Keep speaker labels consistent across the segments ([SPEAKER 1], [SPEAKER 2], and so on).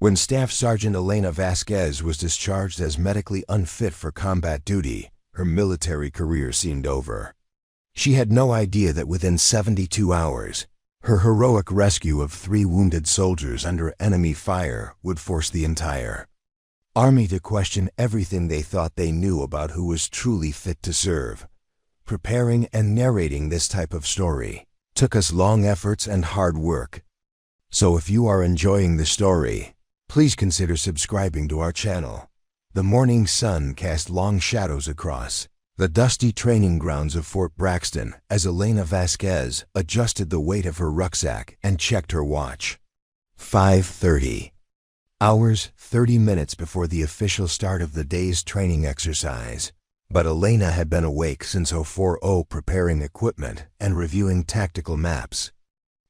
[SPEAKER 1] When Staff Sergeant Elena Vasquez was discharged as medically unfit for combat duty, her military career seemed over. She had no idea that within 72 hours, her heroic rescue of 3 wounded soldiers under enemy fire would force the entire Army to question everything they thought they knew about who was truly fit to serve. Preparing and narrating this type of story took us long efforts and hard work. So if you are enjoying the story, please consider subscribing to our channel. The morning sun cast long shadows across the dusty training grounds of Fort Braxton as Elena Vasquez adjusted the weight of her rucksack and checked her watch. 5:30. Hours, 30 minutes before the official start of the day's training exercise. But Elena had been awake since 04:00 preparing equipment and reviewing tactical maps.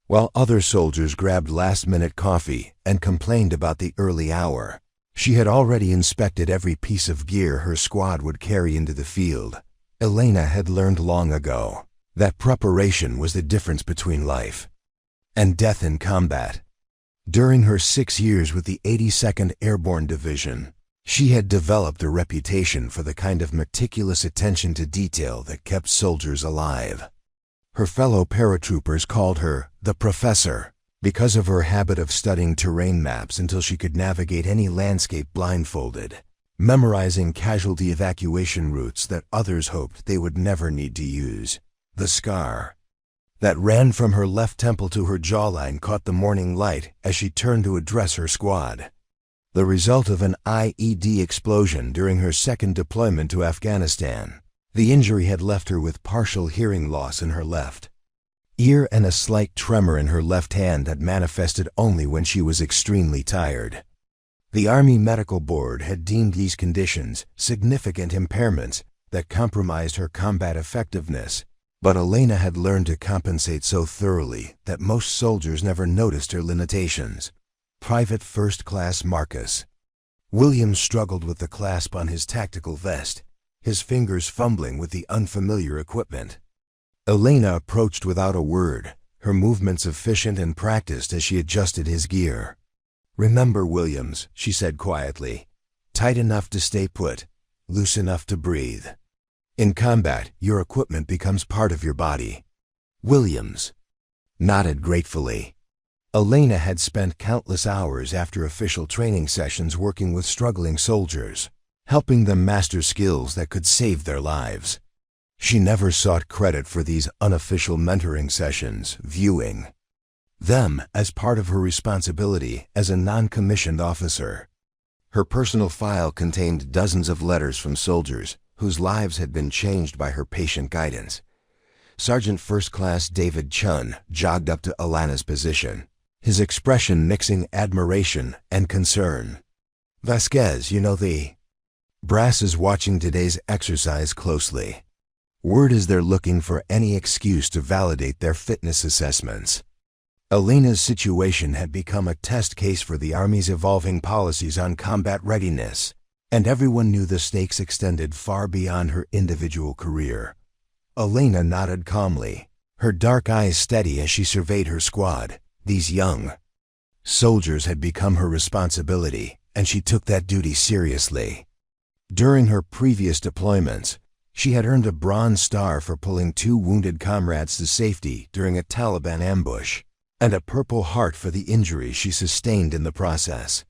[SPEAKER 1] While other soldiers grabbed last-minute coffee and complained about the early hour, she had already inspected every piece of gear her squad would carry into the field. Elena had learned long ago that preparation was the difference between life and death in combat. During her 6 years with the 82nd Airborne Division, she had developed a reputation for the kind of meticulous attention to detail that kept soldiers alive. Her fellow paratroopers called her the Professor because of her habit of studying terrain maps until she could navigate any landscape blindfolded, memorizing casualty evacuation routes that others hoped they would never need to use. The scar that ran from her left temple to her jawline caught the morning light as she turned to address her squad. The result of an IED explosion during her second deployment to Afghanistan. The injury had left her with partial hearing loss in her left ear and a slight tremor in her left hand that manifested only when she was extremely tired. The Army Medical Board had deemed these conditions significant impairments that compromised her combat effectiveness, but Elena had learned to compensate so thoroughly that most soldiers never noticed her limitations. Private First Class Marcus Williams struggled with the clasp on his tactical vest, his fingers fumbling with the unfamiliar equipment. Elena approached without a word, her movements efficient and practiced as she adjusted his gear. "Remember, Williams," she said quietly, "tight enough to stay put, loose enough to breathe. In combat, your equipment becomes part of your body." Williams nodded gratefully. Elena had spent countless hours after official training sessions working with struggling soldiers, helping them master skills that could save their lives. She never sought credit for these unofficial mentoring sessions, viewing them as part of her responsibility as a non-commissioned officer. Her personal file contained dozens of letters from soldiers whose lives had been changed by her patient guidance. Sergeant First Class David Chun jogged up to Elena's position, his expression mixing admiration and concern. "Vasquez, you know the brass is watching today's exercise closely. Word is they're looking for any excuse to validate their fitness assessments." Elena's situation had become a test case for the Army's evolving policies on combat readiness, and everyone knew the stakes extended far beyond her individual career. Elena nodded calmly, her dark eyes steady as she surveyed her squad. These young soldiers had become her responsibility, and she took that duty seriously. During her previous deployments, she had earned a Bronze Star for pulling 2 wounded comrades to safety during a Taliban ambush, and a Purple Heart for the injuries she sustained in the process.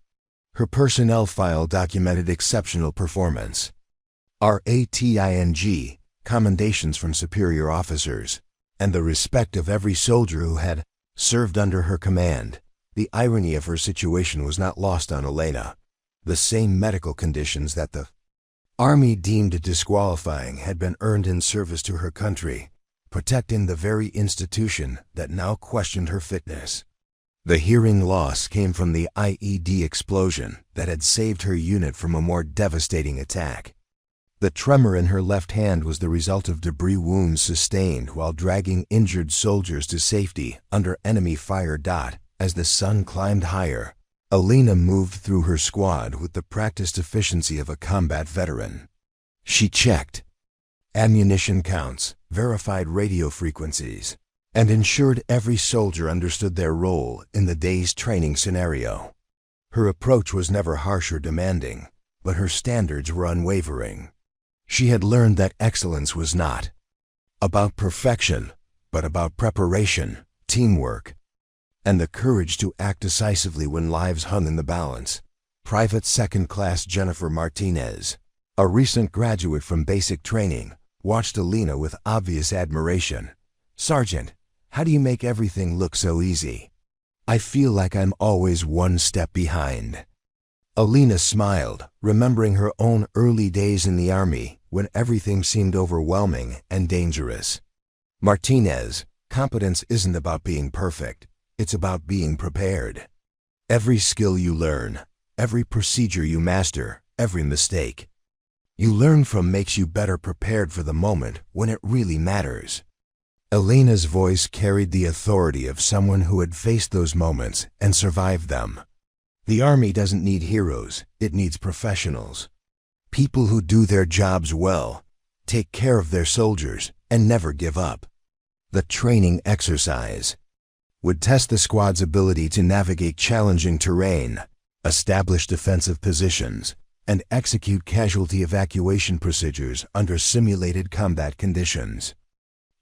[SPEAKER 1] Her personnel file documented exceptional performance. RATING, commendations from superior officers, and the respect of every soldier who had served under her command. The irony of her situation was not lost on Elena. The same medical conditions that the Army deemed disqualifying had been earned in service to her country, protecting the very institution that now questioned her fitness. The hearing loss came from the IED explosion that had saved her unit from a more devastating attack. The tremor in her left hand was the result of debris wounds sustained while dragging injured soldiers to safety under enemy fire. As the sun climbed higher, Elena moved through her squad with the practiced efficiency of a combat veteran. She checked ammunition counts, verified radio frequencies, and ensured every soldier understood their role in the day's training scenario. Her approach was never harsh or demanding, but her standards were unwavering. She had learned that excellence was not about perfection, but about preparation, teamwork, and the courage to act decisively when lives hung in the balance. Private Second Class Jennifer Martinez, a recent graduate from basic training, watched Elena with obvious admiration. "Sergeant, how do you make everything look so easy? I feel like I'm always one step behind." Elena smiled, remembering her own early days in the Army when everything seemed overwhelming and dangerous. "Martinez, competence isn't about being perfect. It's about being prepared. Every skill you learn, every procedure you master, every mistake you learn from makes you better prepared for the moment when it really matters." Elena's voice carried the authority of someone who had faced those moments and survived them. The Army doesn't need heroes, it needs professionals. People who do their jobs well, take care of their soldiers, and never give up. The training exercise would test the squad's ability to navigate challenging terrain, establish defensive positions, and execute casualty evacuation procedures under simulated combat conditions.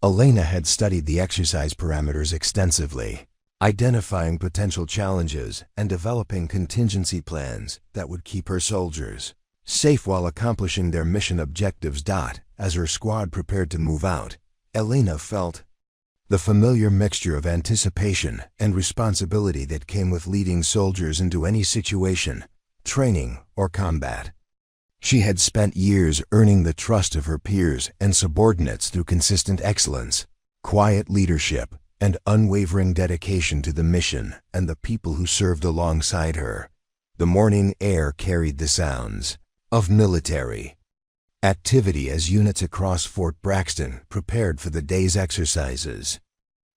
[SPEAKER 1] Elena had studied the exercise parameters extensively, identifying potential challenges and developing contingency plans that would keep her soldiers safe while accomplishing their mission objectives. As her squad prepared to move out, Elena felt the familiar mixture of anticipation and responsibility that came with leading soldiers into any situation, training, or combat. She had spent years earning the trust of her peers and subordinates through consistent excellence, quiet leadership, and unwavering dedication to the mission and the people who served alongside her. The morning air carried the sounds of military activity as units across Fort Braxton prepared for the day's exercises.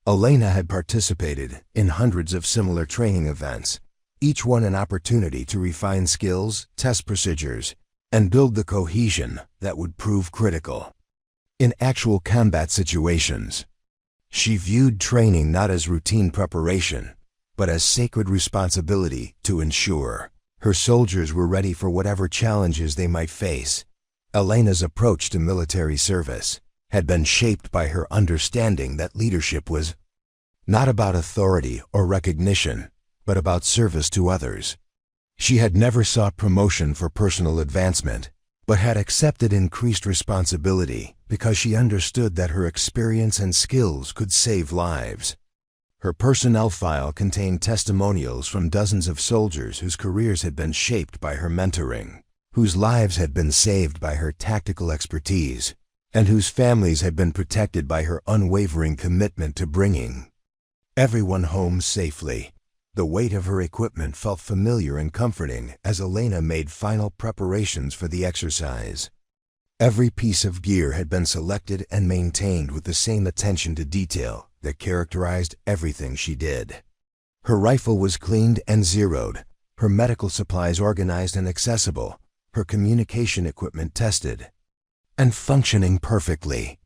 [SPEAKER 1] Elena had participated in hundreds of similar training events, each one an opportunity to refine skills, test procedures, and build the cohesion that would prove critical in actual combat situations. She viewed training not as routine preparation, but as sacred responsibility to ensure her soldiers were ready for whatever challenges they might face. Elena's approach to military service had been shaped by her understanding that leadership was not about authority or recognition, but about service to others. She had never sought promotion for personal advancement, but had accepted increased responsibility because she understood that her experience and skills could save lives. Her personnel file contained testimonials from dozens of soldiers whose careers had been shaped by her mentoring, whose lives had been saved by her tactical expertise, and whose families had been protected by her unwavering commitment to bringing everyone home safely. The weight of her equipment felt familiar and comforting as Elena made final preparations for the exercise. Every piece of gear had been selected and maintained with the same attention to detail that characterized everything she did. Her rifle was cleaned and zeroed, her medical supplies organized and accessible, her communication equipment tested and functioning perfectly.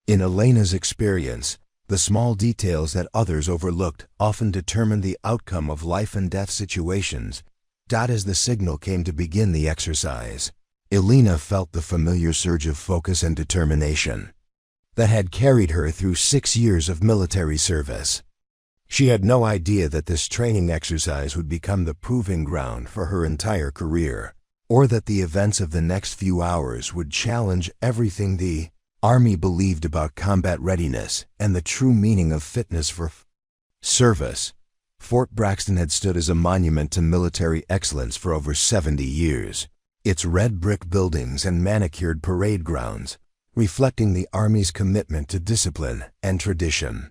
[SPEAKER 1] In Elena's experience, the small details that others overlooked often determined the outcome of life and death situations. As the signal came to begin the exercise, Elena felt the familiar surge of focus and determination that had carried her through 6 years of military service. She had no idea that this training exercise would become the proving ground for her entire career, or that the events of the next few hours would challenge everything the Army believed about combat readiness and the true meaning of fitness for service. Fort Braxton had stood as a monument to military excellence for over 70 years, its red brick buildings and manicured parade grounds reflecting the Army's commitment to discipline and tradition.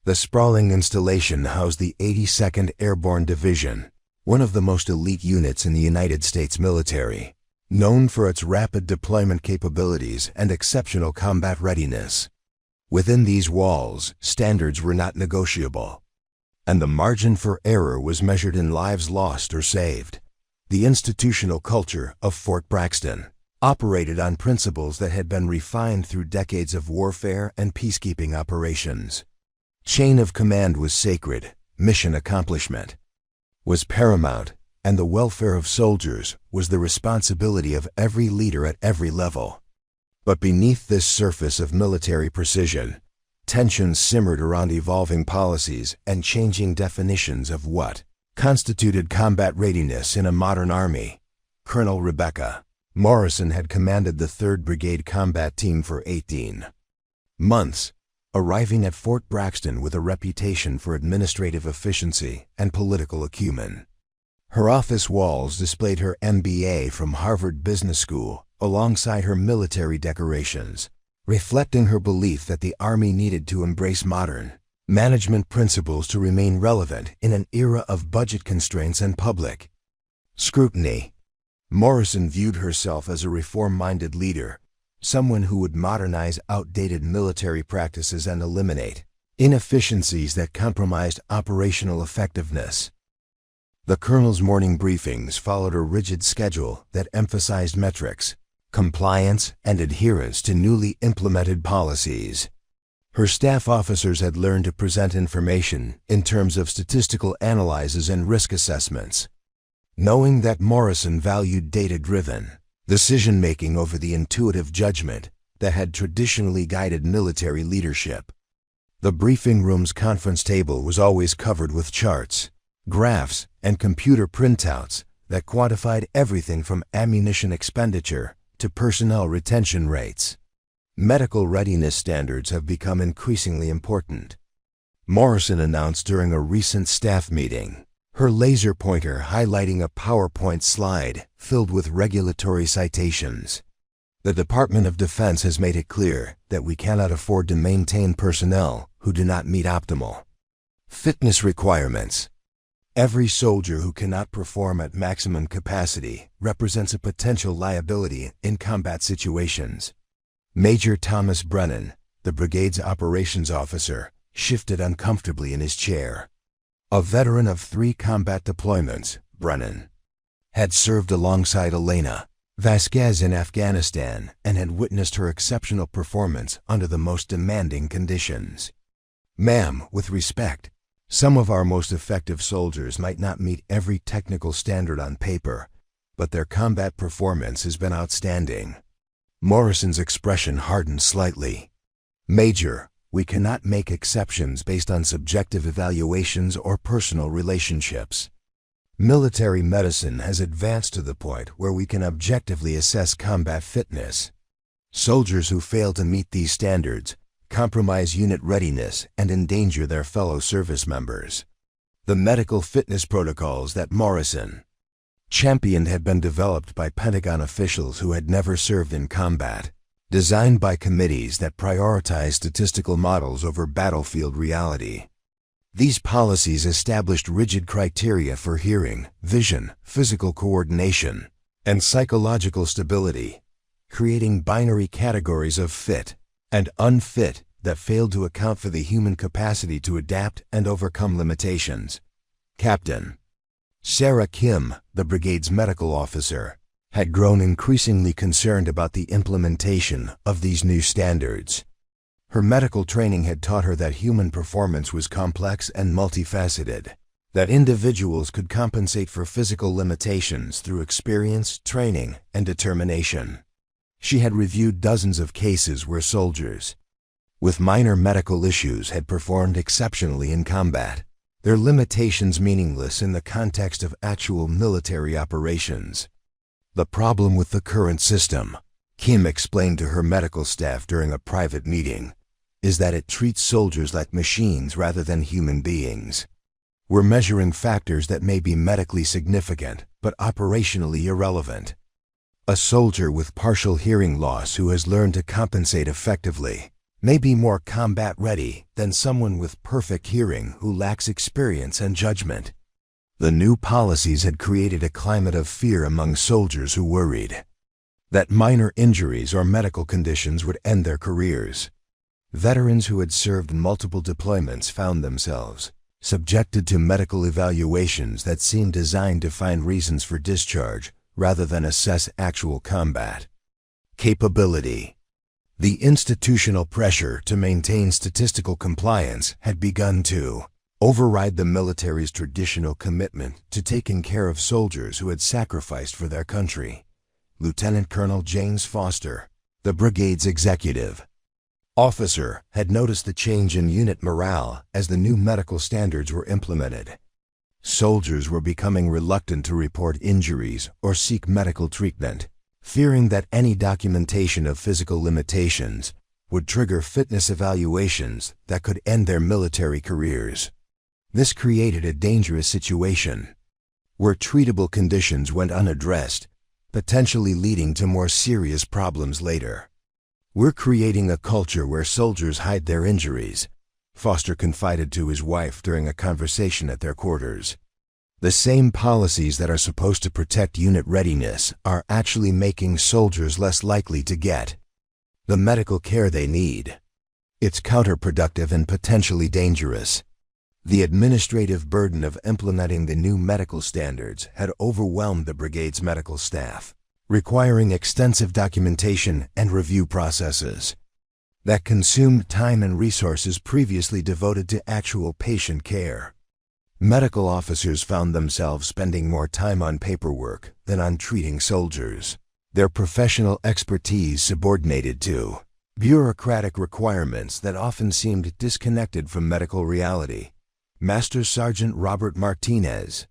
[SPEAKER 1] The sprawling installation housed the 82nd Airborne Division, one of the most elite units in the United States military, known for its rapid deployment capabilities and exceptional combat readiness. Within these walls, standards were not negotiable, and the margin for error was measured in lives lost or saved. The institutional culture of Fort Braxton operated on principles that had been refined through decades of warfare and peacekeeping operations. Chain of command was sacred, mission accomplishment was paramount, and the welfare of soldiers was the responsibility of every leader at every level. But beneath this surface of military precision, tensions simmered around evolving policies and changing definitions of what constituted combat readiness in a modern army. Colonel Rebecca Morrison had commanded the 3rd Brigade Combat Team for 18 months, arriving at Fort Braxton with a reputation for administrative efficiency and political acumen. Her office walls displayed her MBA from Harvard Business School alongside her military decorations, reflecting her belief that the Army needed to embrace modern management principles to remain relevant in an era of budget constraints and public scrutiny. Morrison viewed herself as a reform-minded leader, someone who would modernize outdated military practices and eliminate inefficiencies that compromised operational effectiveness. The colonel's morning briefings followed a rigid schedule that emphasized metrics, compliance, and adherence to newly implemented policies. Her staff officers had learned to present information in terms of statistical analyses and risk assessments, knowing that Morrison valued data-driven decision-making over the intuitive judgment that had traditionally guided military leadership. The briefing room's conference table was always covered with charts, graphs, and computer printouts that quantified everything from ammunition expenditure to personnel retention rates. Medical readiness standards have become increasingly important, Morrison announced during a recent staff meeting, her laser pointer highlighting a PowerPoint slide filled with regulatory citations. The Department of Defense has made it clear that we cannot afford to maintain personnel who do not meet optimal fitness requirements. Every soldier who cannot perform at maximum capacity represents a potential liability in combat situations. Major Thomas Brennan, the brigade's operations officer, shifted uncomfortably in his chair. A veteran of 3 combat deployments, Brennan had served alongside Elena Vasquez in Afghanistan and had witnessed her exceptional performance under the most demanding conditions. "Ma'am, with respect, some of our most effective soldiers might not meet every technical standard on paper, but their combat performance has been outstanding." Morrison's expression hardened slightly. "Major, we cannot make exceptions based on subjective evaluations or personal relationships. Military medicine has advanced to the point where we can objectively assess combat fitness. Soldiers who fail to meet these standards compromise unit readiness and endanger their fellow service members." The medical fitness protocols that Morrison championed had been developed by Pentagon officials who had never served in combat, designed by committees that prioritize statistical models over battlefield reality. These policies established rigid criteria for hearing, vision, physical coordination, and psychological stability, creating binary categories of fit and unfit that failed to account for the human capacity to adapt and overcome limitations. Captain Sarah Kim, the brigade's medical officer, had grown increasingly concerned about the implementation of these new standards. Her medical training had taught her that human performance was complex and multifaceted, that individuals could compensate for physical limitations through experience, training, and determination. She had reviewed dozens of cases where soldiers with minor medical issues had performed exceptionally in combat, their limitations meaningless in the context of actual military operations. "The problem with the current system," Kim explained to her medical staff during a private meeting, "is that it treats soldiers like machines rather than human beings. We're measuring factors that may be medically significant but operationally irrelevant. A soldier with partial hearing loss who has learned to compensate effectively may be more combat ready than someone with perfect hearing who lacks experience and judgment." The new policies had created a climate of fear among soldiers who worried that minor injuries or medical conditions would end their careers. Veterans who had served multiple deployments found themselves subjected to medical evaluations that seemed designed to find reasons for discharge rather than assess actual combat capability. The institutional pressure to maintain statistical compliance had begun to override the military's traditional commitment to taking care of soldiers who had sacrificed for their country. Lieutenant Colonel James Foster, the brigade's executive officer, had noticed the change in unit morale as the new medical standards were implemented. Soldiers were becoming reluctant to report injuries or seek medical treatment, fearing that any documentation of physical limitations would trigger fitness evaluations that could end their military careers. This created a dangerous situation where treatable conditions went unaddressed, potentially leading to more serious problems later. "We're creating a culture where soldiers hide their injuries," Foster confided to his wife during a conversation at their quarters. "The same policies that are supposed to protect unit readiness are actually making soldiers less likely to get the medical care they need. It's counterproductive and potentially dangerous." The administrative burden of implementing the new medical standards had overwhelmed the brigade's medical staff, requiring extensive documentation and review processes that consumed time and resources previously devoted to actual patient care. Medical officers found themselves spending more time on paperwork than on treating soldiers, their professional expertise subordinated to bureaucratic requirements that often seemed disconnected from medical reality. Master Sergeant Robert Martinez,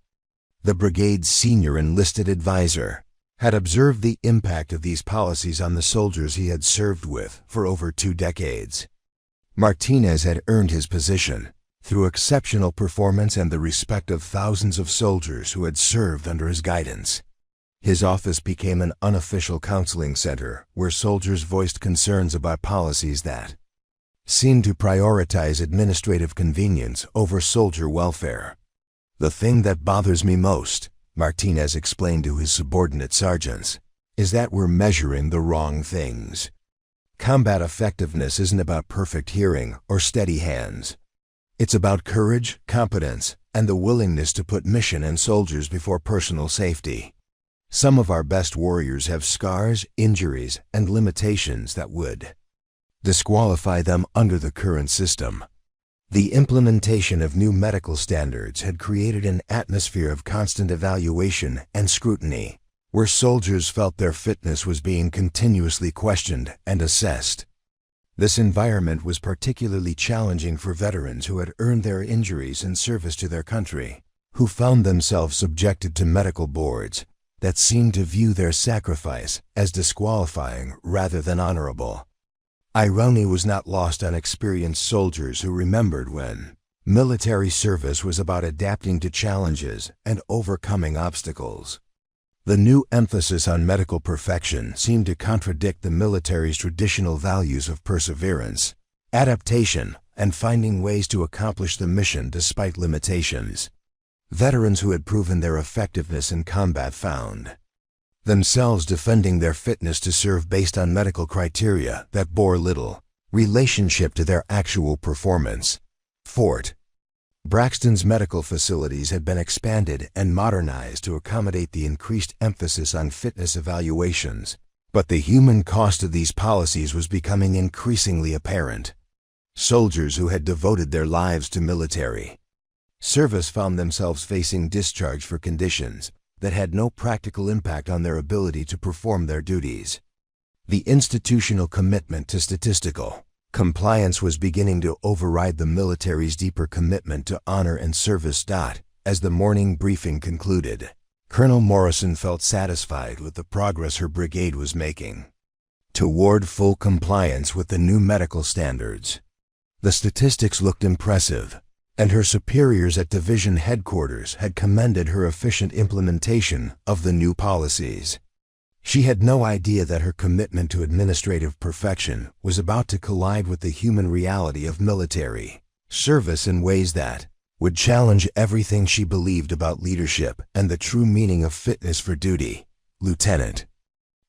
[SPEAKER 1] the brigade's senior enlisted advisor, had observed the impact of these policies on the soldiers he had served with for over 2 decades. Martinez had earned his position through exceptional performance and the respect of thousands of soldiers who had served under his guidance. His office became an unofficial counseling center where soldiers voiced concerns about policies that seemed to prioritize administrative convenience over soldier welfare. "The thing that bothers me most," Martinez explained to his subordinate sergeants, "is that we're measuring the wrong things. Combat effectiveness isn't about perfect hearing or steady hands. It's about courage, competence, and the willingness to put mission and soldiers before personal safety. Some of our best warriors have scars, injuries, and limitations that would disqualify them under the current system." The implementation of new medical standards had created an atmosphere of constant evaluation and scrutiny, where soldiers felt their fitness was being continuously questioned and assessed. This environment was particularly challenging for veterans who had earned their injuries in service to their country, who found themselves subjected to medical boards that seemed to view their sacrifice as disqualifying rather than honorable. Irony was not lost on experienced soldiers who remembered when military service was about adapting to challenges and overcoming obstacles. The new emphasis on medical perfection seemed to contradict the military's traditional values of perseverance, adaptation, and finding ways to accomplish the mission despite limitations. Veterans who had proven their effectiveness in combat found themselves defending their fitness to serve based on medical criteria that bore little relationship to their actual performance. Fort Braxton's medical facilities had been expanded and modernized to accommodate the increased emphasis on fitness evaluations, but the human cost of these policies was becoming increasingly apparent. Soldiers who had devoted their lives to military service found themselves facing discharge for conditions that had no practical impact on their ability to perform their duties. The institutional commitment to statistical compliance was beginning to override the military's deeper commitment to honor and service. As the morning briefing concluded, Colonel Morrison felt satisfied with the progress her brigade was making toward full compliance with the new medical standards. The statistics looked impressive, and her superiors at division headquarters had commended her efficient implementation of the new policies. She had no idea that her commitment to administrative perfection was about to collide with the human reality of military service in ways that would challenge everything she believed about leadership and the true meaning of fitness for duty. Lieutenant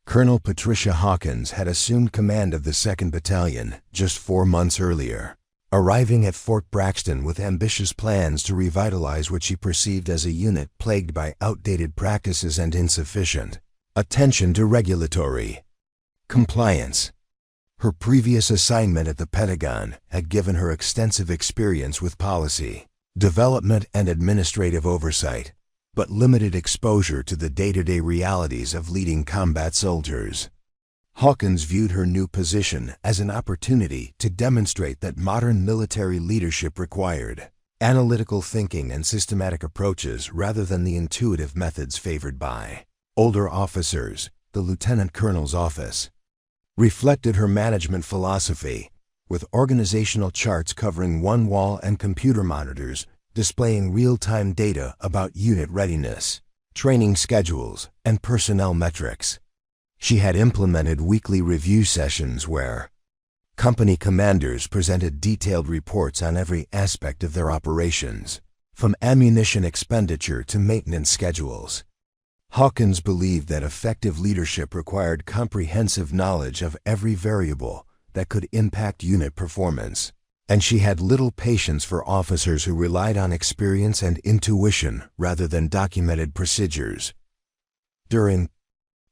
[SPEAKER 1] Colonel Patricia Hawkins had assumed command of the 2nd Battalion just 4 months earlier, arriving at Fort Braxton with ambitious plans to revitalize what she perceived as a unit plagued by outdated practices and insufficient attention to regulatory compliance. Her previous assignment at the Pentagon had given her extensive experience with policy development and administrative oversight, but limited exposure to the day-to-day realities of leading combat soldiers. Hawkins viewed her new position as an opportunity to demonstrate that modern military leadership required analytical thinking and systematic approaches rather than the intuitive methods favored by older officers. The Lieutenant Colonel's office reflected her management philosophy, with organizational charts covering one wall and computer monitors displaying real-time data about unit readiness, training schedules, and personnel metrics. She had implemented weekly review sessions where company commanders presented detailed reports on every aspect of their operations, from ammunition expenditure to maintenance schedules. Hawkins believed that effective leadership required comprehensive knowledge of every variable that could impact unit performance, and she had little patience for officers who relied on experience and intuition rather than documented procedures. During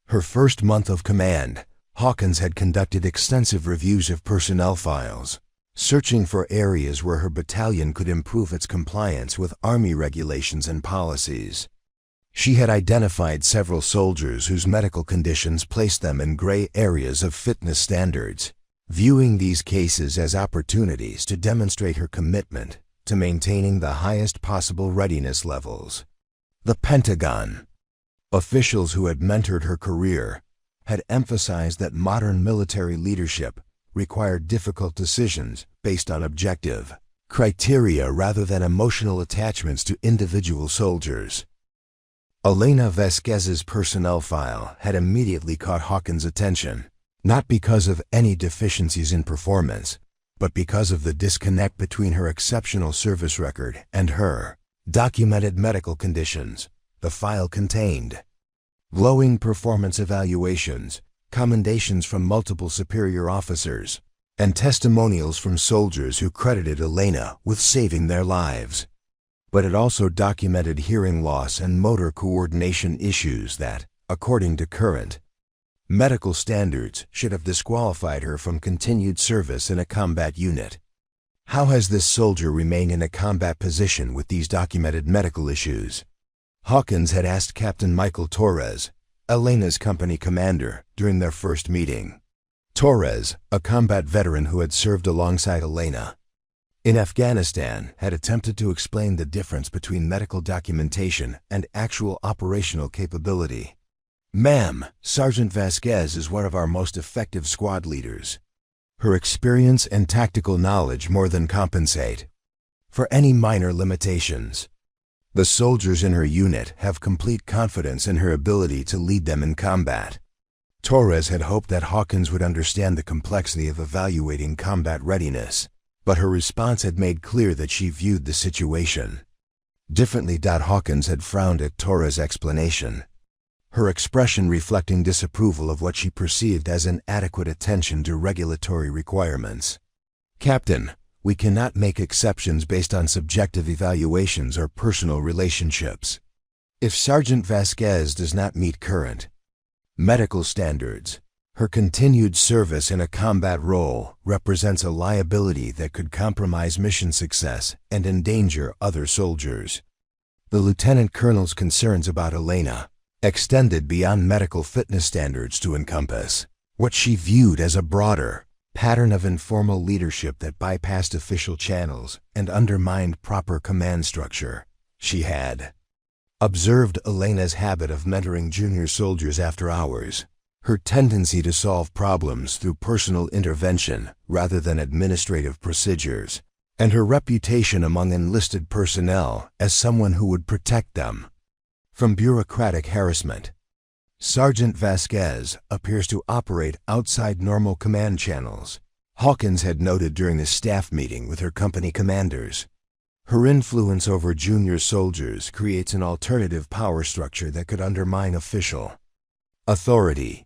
[SPEAKER 1] her first month of command, Hawkins had conducted extensive reviews of personnel files, searching for areas where her battalion could improve its compliance with Army regulations and policies. She had identified several soldiers whose medical conditions placed them in gray areas of fitness standards, viewing these cases as opportunities to demonstrate her commitment to maintaining the highest possible readiness levels. The Pentagon. Officials who had mentored her career had emphasized that modern military leadership required difficult decisions based on objective criteria rather than emotional attachments to individual soldiers. Elena Vasquez's personnel file had immediately caught Hawkins' attention, not because of any deficiencies in performance, but because of the disconnect between her exceptional service record and her documented medical conditions. The file contained glowing performance evaluations, commendations from multiple superior officers, and testimonials from soldiers who credited Elena with saving their lives. But it also documented hearing loss and motor coordination issues that, according to current medical standards, should have disqualified her from continued service in a combat unit. How has this soldier remained in a combat position with these documented medical issues? Hawkins had asked Captain Michael Torres, Elena's company commander, during their first meeting. Torres, a combat veteran who had served alongside Elena in Afghanistan, had attempted to explain the difference between medical documentation and actual operational capability. "Ma'am, Sergeant Vasquez is one of our most effective squad leaders. Her experience and tactical knowledge more than compensate for any minor limitations. The soldiers in her unit have complete confidence in her ability to lead them in combat." Torres had hoped that Hawkins would understand the complexity of evaluating combat readiness, but her response had made clear that she viewed the situation differently. Hawkins had frowned at Torres' explanation, her expression reflecting disapproval of what she perceived as inadequate attention to regulatory requirements. "Captain, we cannot make exceptions based on subjective evaluations or personal relationships. If Sergeant Vasquez does not meet current medical standards, her continued service in a combat role represents a liability that could compromise mission success and endanger other soldiers." The Lieutenant Colonel's concerns about Elena extended beyond medical fitness standards to encompass what she viewed as a broader pattern of informal leadership that bypassed official channels and undermined proper command structure. She had observed Elena's habit of mentoring junior soldiers after hours, her tendency to solve problems through personal intervention rather than administrative procedures, and her reputation among enlisted personnel as someone who would protect them from bureaucratic harassment. Sergeant Vasquez appears to operate outside normal command channels, Hawkins had noted during the staff meeting with her company commanders. Her influence over junior soldiers creates an alternative power structure that could undermine official authority.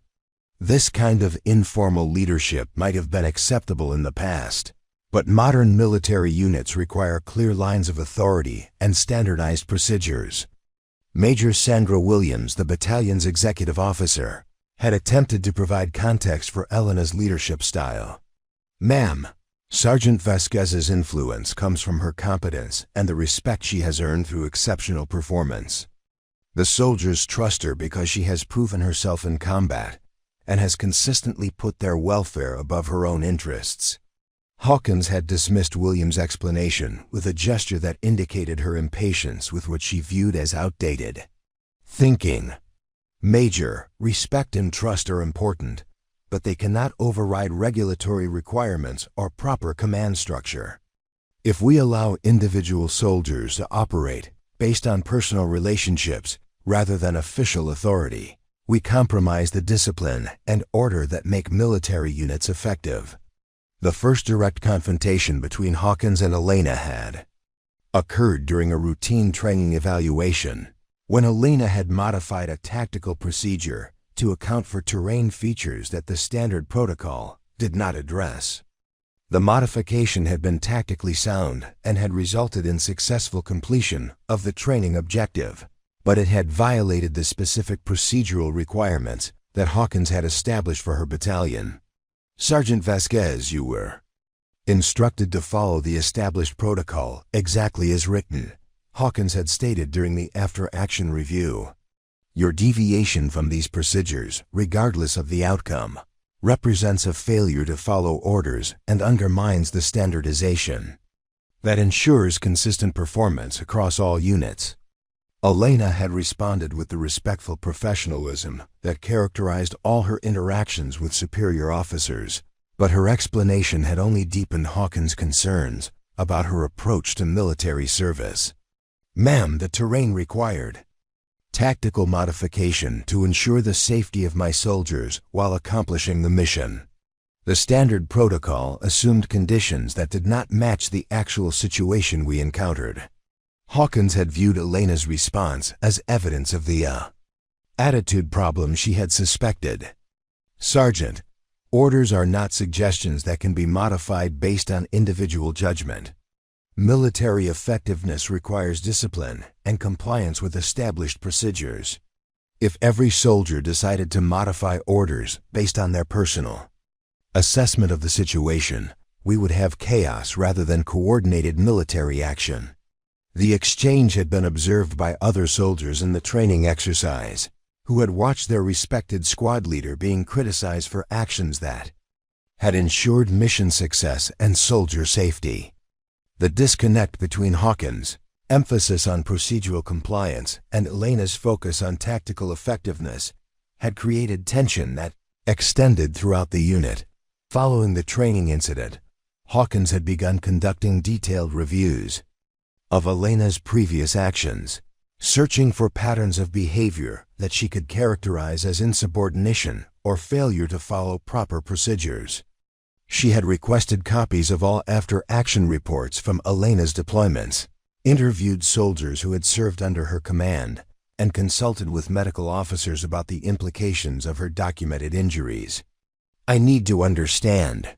[SPEAKER 1] This kind of informal leadership might have been acceptable in the past, but modern military units require clear lines of authority and standardized procedures. Major Sandra Williams, the battalion's executive officer, had attempted to provide context for Elena's leadership style. "Ma'am, Sergeant Vasquez's influence comes from her competence and the respect she has earned through exceptional performance. The soldiers trust her because she has proven herself in combat and has consistently put their welfare above her own interests. Hawkins had dismissed William's explanation with a gesture that indicated her impatience with what she viewed as outdated thinking. Major, respect and trust are important, but they cannot override regulatory requirements or proper command structure. If we allow individual soldiers to operate based on personal relationships rather than official authority, we compromise the discipline and order that make military units effective. The first direct confrontation between Hawkins and Elena had occurred during a routine training evaluation, when Elena had modified a tactical procedure to account for terrain features that the standard protocol did not address. The modification had been tactically sound and had resulted in successful completion of the training objective, but it had violated the specific procedural requirements that Hawkins had established for her battalion. Sergeant Vasquez, you were instructed to follow the established protocol exactly as written, Hawkins had stated during the after-action review. Your deviation from these procedures, regardless of the outcome, represents a failure to follow orders and undermines the standardization that ensures consistent performance across all units. Elena had responded with the respectful professionalism that characterized all her interactions with superior officers, but her explanation had only deepened Hawkins' concerns about her approach to military service. Ma'am, the terrain required tactical modification to ensure the safety of my soldiers while accomplishing the mission. The standard protocol assumed conditions that did not match the actual situation we encountered. Hawkins had viewed Elena's response as evidence of the attitude problem she had suspected. Sergeant, orders are not suggestions that can be modified based on individual judgment. Military effectiveness requires discipline and compliance with established procedures. If every soldier decided to modify orders based on their personal assessment of the situation, we would have chaos rather than coordinated military action. The exchange had been observed by other soldiers in the training exercise, who had watched their respected squad leader being criticized for actions that had ensured mission success and soldier safety. The disconnect between Hawkins' emphasis on procedural compliance and Elena's focus on tactical effectiveness had created tension that extended throughout the unit. Following the training incident, Hawkins had begun conducting detailed reviews of Elena's previous actions, searching for patterns of behavior that she could characterize as insubordination or failure to follow proper procedures. She had requested copies of all after-action reports from Elena's deployments, interviewed soldiers who had served under her command, and consulted with medical officers about the implications of her documented injuries. I need to understand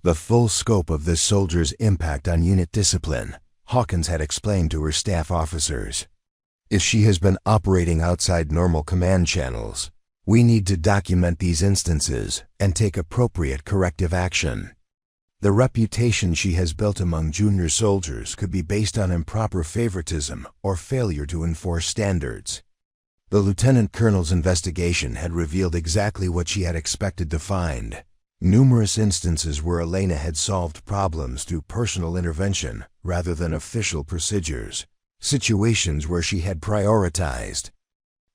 [SPEAKER 1] the full scope of this soldier's impact on unit discipline, Hawkins had explained to her staff officers. If she has been operating outside normal command channels, we need to document these instances and take appropriate corrective action. The reputation she has built among junior soldiers could be based on improper favoritism or failure to enforce standards. The Lieutenant Colonel's investigation had revealed exactly what she had expected to find. Numerous instances where Elena had solved problems through personal intervention rather than official procedures. Situations where she had prioritized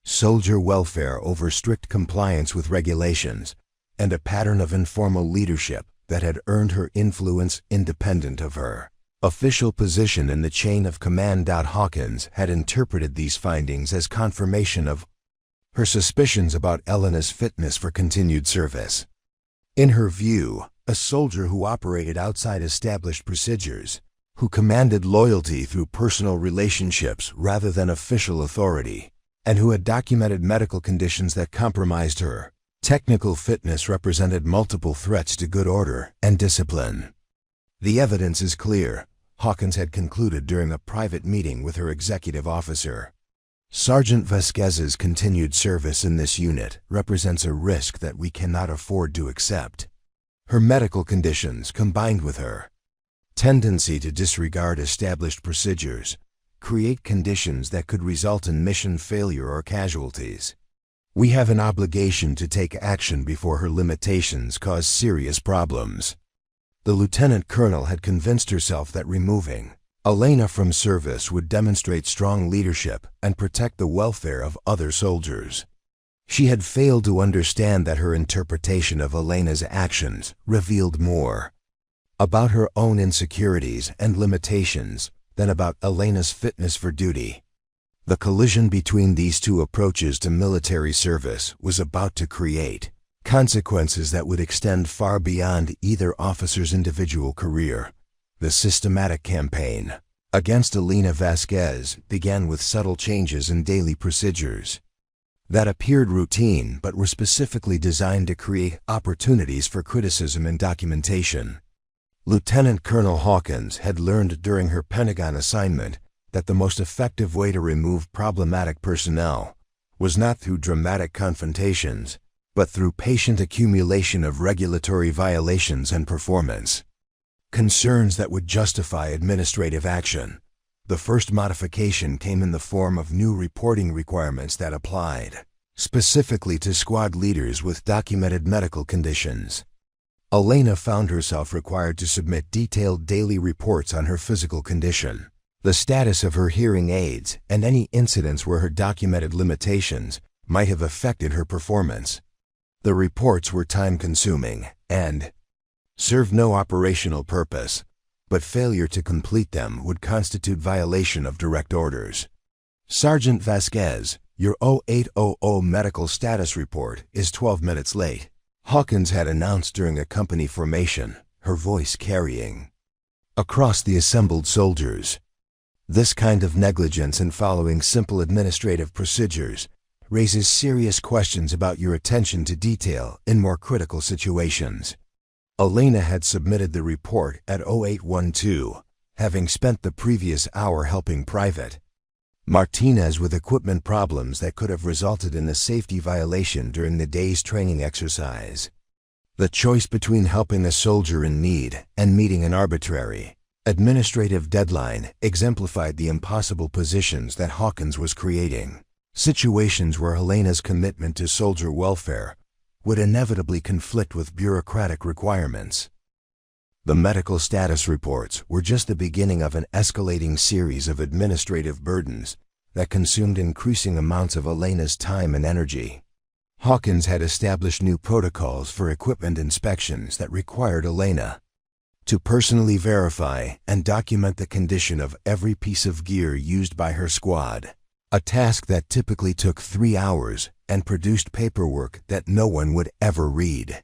[SPEAKER 1] soldier welfare over strict compliance with regulations, and a pattern of informal leadership that had earned her influence independent of her official position in the chain of command. Hawkins had interpreted these findings as confirmation of her suspicions about Elena's fitness for continued service. In her view, a soldier who operated outside established procedures, who commanded loyalty through personal relationships rather than official authority, and who had documented medical conditions that compromised her technical fitness represented multiple threats to good order and discipline. The evidence is clear, Hawkins had concluded during a private meeting with her executive officer. Sergeant Vasquez's continued service in this unit represents a risk that we cannot afford to accept. Her medical conditions, combined with her tendency to disregard established procedures, create conditions that could result in mission failure or casualties. We have an obligation to take action before her limitations cause serious problems. The lieutenant colonel had convinced herself that removing Elena from service would demonstrate strong leadership and protect the welfare of other soldiers. She had failed to understand that her interpretation of Elena's actions revealed more about her own insecurities and limitations than about Elena's fitness for duty. The collision between these two approaches to military service was about to create consequences that would extend far beyond either officer's individual career. The systematic campaign against Elena Vasquez began with subtle changes in daily procedures that appeared routine but were specifically designed to create opportunities for criticism and documentation. Lieutenant Colonel Hawkins had learned during her Pentagon assignment that the most effective way to remove problematic personnel was not through dramatic confrontations, but through patient accumulation of regulatory violations and performance concerns that would justify administrative action. The first modification came in the form of new reporting requirements that applied specifically to squad leaders with documented medical conditions. Elena found herself required to submit detailed daily reports on her physical condition, the status of her hearing aids, and any incidents where her documented limitations might have affected her performance. The reports were time-consuming and served no operational purpose, but failure to complete them would constitute violation of direct orders. Sergeant Vasquez, your 0800 medical status report is 12 minutes late, Hawkins had announced during a company formation, her voice carrying across the assembled soldiers. This kind of negligence in following simple administrative procedures raises serious questions about your attention to detail in more critical situations. Elena had submitted the report at 0812, having spent the previous hour helping Private Martinez with equipment problems that could have resulted in a safety violation during the day's training exercise. The choice between helping a soldier in need and meeting an arbitrary administrative deadline exemplified the impossible positions that Hawkins was creating, situations where Elena's commitment to soldier welfare would inevitably conflict with bureaucratic requirements. The medical status reports were just the beginning of an escalating series of administrative burdens that consumed increasing amounts of Elena's time and energy. Hawkins had established new protocols for equipment inspections that required Elena to personally verify and document the condition of every piece of gear used by her squad, a task that typically took 3 hours and produced paperwork that no one would ever read.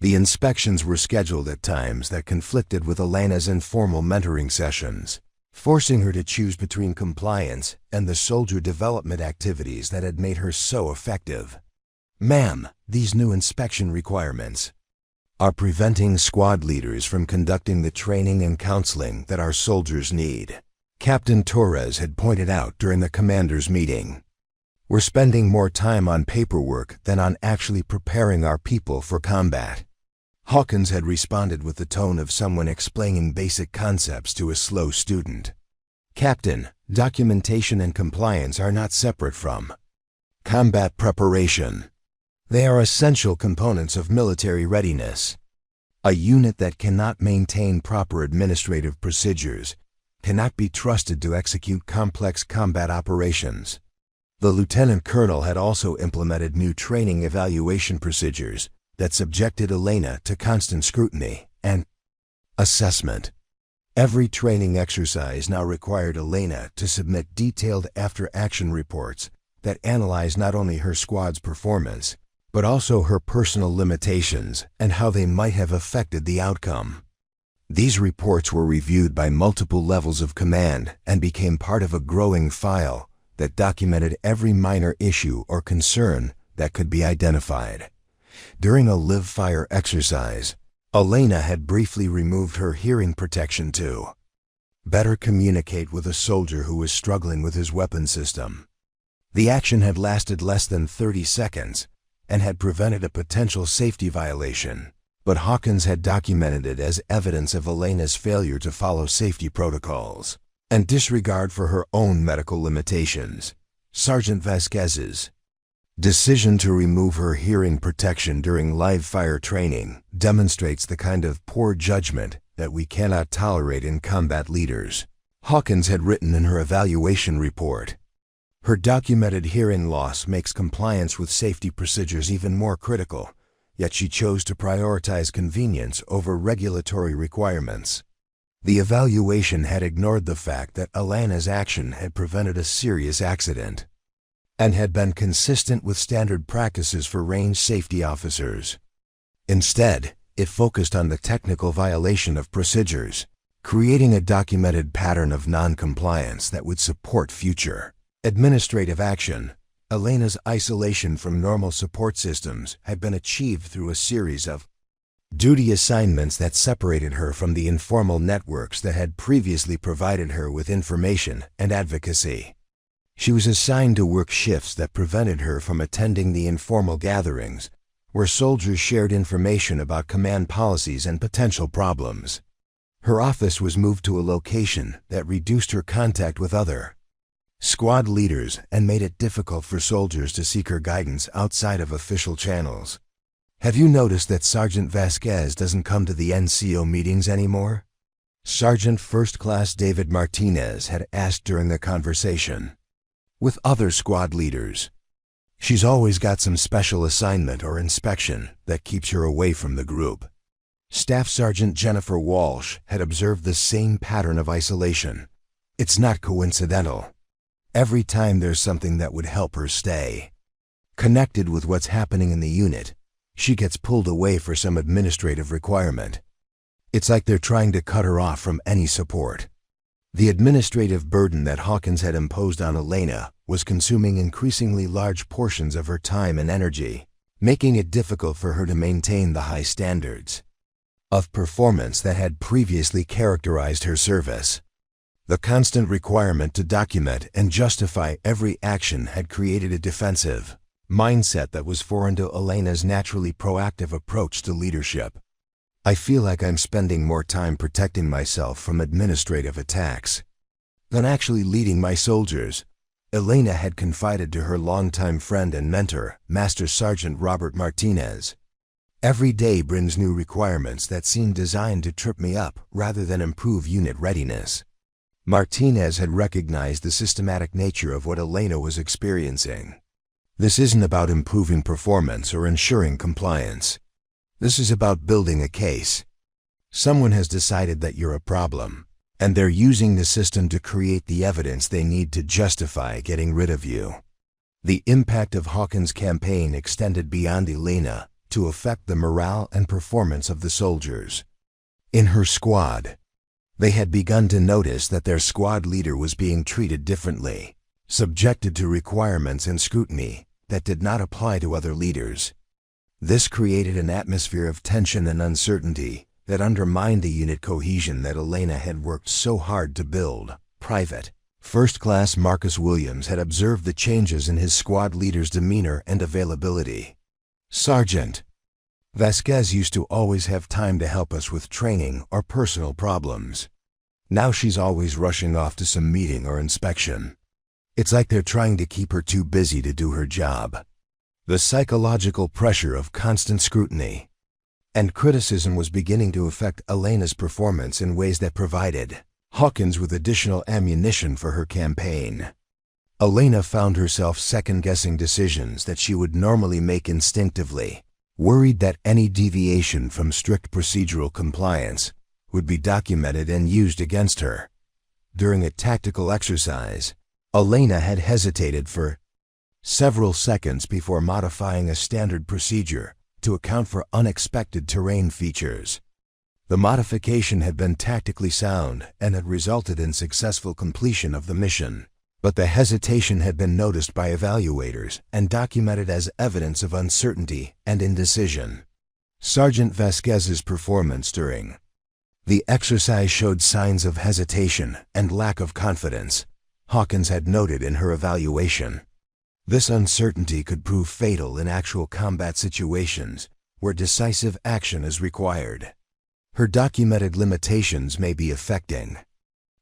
[SPEAKER 1] The inspections were scheduled at times that conflicted with Elena's informal mentoring sessions, forcing her to choose between compliance and the soldier development activities that had made her so effective. "Ma'am, these new inspection requirements are preventing squad leaders from conducting the training and counseling that our soldiers need," Captain Torres had pointed out during the commander's meeting. "We're spending more time on paperwork than on actually preparing our people for combat." Hawkins had responded with the tone of someone explaining basic concepts to a slow student. "Captain, documentation and compliance are not separate from combat preparation. They are essential components of military readiness. A unit that cannot maintain proper administrative procedures cannot be trusted to execute complex combat operations." The lieutenant colonel had also implemented new training evaluation procedures that subjected Elena to constant scrutiny and assessment. Every training exercise now required Elena to submit detailed after-action reports that analyzed not only her squad's performance, but also her personal limitations and how they might have affected the outcome. These reports were reviewed by multiple levels of command and became part of a growing file that documented every minor issue or concern that could be identified. During a live-fire exercise, Elena had briefly removed her hearing protection to better communicate with a soldier who was struggling with his weapon system. The action had lasted less than 30 seconds and had prevented a potential safety violation, but Hawkins had documented it as evidence of Elena's failure to follow safety protocols and disregard for her own medical limitations. Sergeant Vasquez's decision to remove her hearing protection during live fire training demonstrates the kind of poor judgment that we cannot tolerate in combat leaders. Hawkins had written in her evaluation report, "Her documented hearing loss makes compliance with safety procedures even more critical, yet she chose to prioritize convenience over regulatory requirements." The evaluation had ignored the fact that Elena's action had prevented a serious accident and had been consistent with standard practices for range safety officers. Instead, it focused on the technical violation of procedures, creating a documented pattern of non-compliance that would support future administrative action. Elena's isolation from normal support systems had been achieved through a series of duty assignments that separated her from the informal networks that had previously provided her with information and advocacy. She was assigned to work shifts that prevented her from attending the informal gatherings, where soldiers shared information about command policies and potential problems. Her office was moved to a location that reduced her contact with other squad leaders and made it difficult for soldiers to seek her guidance outside of official channels. "Have you noticed that Sergeant Vasquez doesn't come to the NCO meetings anymore?" Sergeant First Class David Martinez had asked during the conversation with other squad leaders. "She's always got some special assignment or inspection that keeps her away from the group." Staff Sergeant Jennifer Walsh had observed the same pattern of isolation. "It's not coincidental. Every time there's something that would help her stay connected with what's happening in the unit, she gets pulled away for some administrative requirement. It's like they're trying to cut her off from any support." The administrative burden that Hawkins had imposed on Elena was consuming increasingly large portions of her time and energy, making it difficult for her to maintain the high standards of performance that had previously characterized her service. The constant requirement to document and justify every action had created a defensive mindset that was foreign to Elena's naturally proactive approach to leadership. "I feel like I'm spending more time protecting myself from administrative attacks than actually leading my soldiers," Elena had confided to her longtime friend and mentor, Master Sergeant Robert Martinez. "Every day brings new requirements that seem designed to trip me up rather than improve unit readiness." Martinez had recognized the systematic nature of what Elena was experiencing. "This isn't about improving performance or ensuring compliance. This is about building a case. Someone has decided that you're a problem, and they're using the system to create the evidence they need to justify getting rid of you." The impact of Hawkins' campaign extended beyond Elena to affect the morale and performance of the soldiers in her squad. They had begun to notice that their squad leader was being treated differently, subjected to requirements and scrutiny that did not apply to other leaders. This created an atmosphere of tension and uncertainty that undermined the unit cohesion that Elena had worked so hard to build. Private First Class Marcus Williams had observed the changes in his squad leader's demeanor and availability. "Sergeant Vasquez used to always have time to help us with training or personal problems. Now she's always rushing off to some meeting or inspection. It's like they're trying to keep her too busy to do her job." The psychological pressure of constant scrutiny and criticism was beginning to affect Elena's performance in ways that provided Hawkins with additional ammunition for her campaign. Elena found herself second-guessing decisions that she would normally make instinctively, worried that any deviation from strict procedural compliance would be documented and used against her. During a tactical exercise, Elena had hesitated for several seconds before modifying a standard procedure to account for unexpected terrain features. The modification had been tactically sound and had resulted in successful completion of the mission, but the hesitation had been noticed by evaluators and documented as evidence of uncertainty and indecision. Sergeant Vasquez's performance during the exercise showed signs of hesitation and lack of confidence, Hawkins had noted in her evaluation. This uncertainty could prove fatal in actual combat situations where decisive action is required. Her documented limitations may be affecting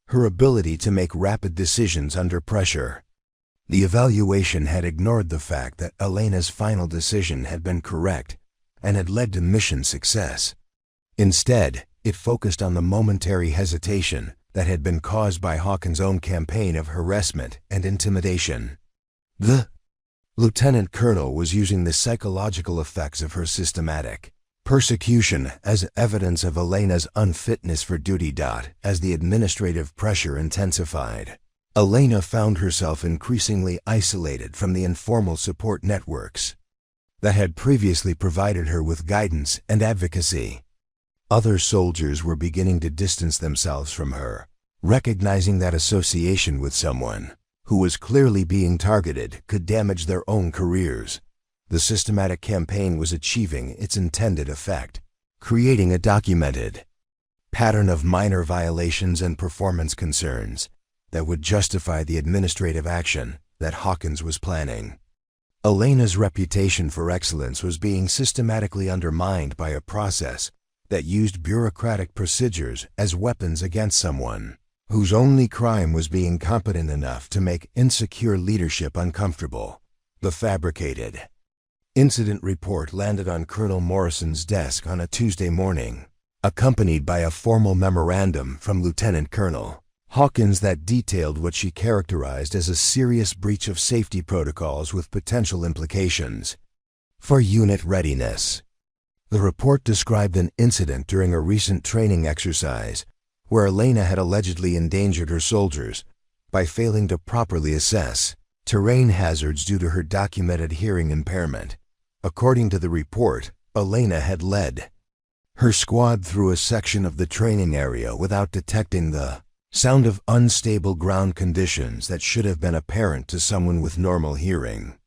[SPEAKER 1] her ability to make rapid decisions under pressure. The evaluation had ignored the fact that Elena's final decision had been correct and had led to mission success. Instead, it focused on the momentary hesitation that had been caused by Hawkins' own campaign of harassment and intimidation. The Lieutenant Colonel was using the psychological effects of her systematic persecution as evidence of Elena's unfitness for duty. As the administrative pressure intensified, Elena found herself increasingly isolated from the informal support networks that had previously provided her with guidance and advocacy. Other soldiers were beginning to distance themselves from her, recognizing that association with someone who was clearly being targeted could damage their own careers. The systematic campaign was achieving its intended effect, creating a documented pattern of minor violations and performance concerns that would justify the administrative action that Hawkins was planning. Elena's reputation for excellence was being systematically undermined by a process that used bureaucratic procedures as weapons against someone whose only crime was being competent enough to make insecure leadership uncomfortable. The fabricated incident report landed on Colonel Morrison's desk on a Tuesday morning, accompanied by a formal memorandum from Lieutenant Colonel Hawkins that detailed what she characterized as a serious breach of safety protocols with potential implications for unit readiness. The report described an incident during a recent training exercise where Elena had allegedly endangered her soldiers by failing to properly assess terrain hazards due to her documented hearing impairment. According to the report, Elena had led her squad through a section of the training area without detecting the sound of unstable ground conditions that should have been apparent to someone with normal hearing.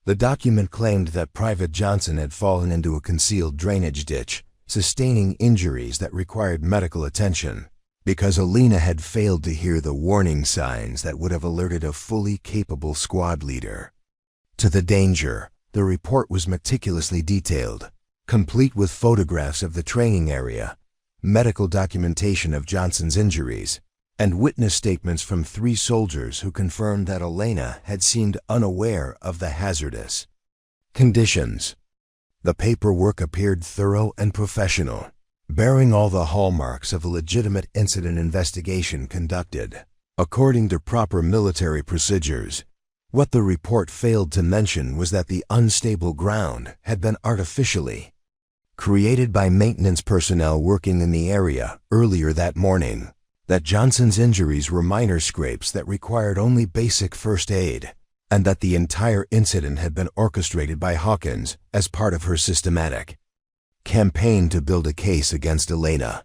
[SPEAKER 1] The document claimed that Private Johnson had fallen into a concealed drainage ditch, sustaining injuries that required medical attention, because Elena had failed to hear the warning signs that would have alerted a fully capable squad leader to the danger. The report was meticulously detailed, complete with photographs of the training area, medical documentation of Johnson's injuries, and witness statements from 3 soldiers who confirmed that Elena had seemed unaware of the hazardous conditions. The paperwork appeared thorough and professional, bearing all the hallmarks of a legitimate incident investigation conducted according to proper military procedures. What the report failed to mention was that the unstable ground had been artificially created by maintenance personnel working in the area earlier that morning, that Johnson's injuries were minor scrapes that required only basic first aid, and that the entire incident had been orchestrated by Hawkins as part of her systematic campaign to build a case against Elena.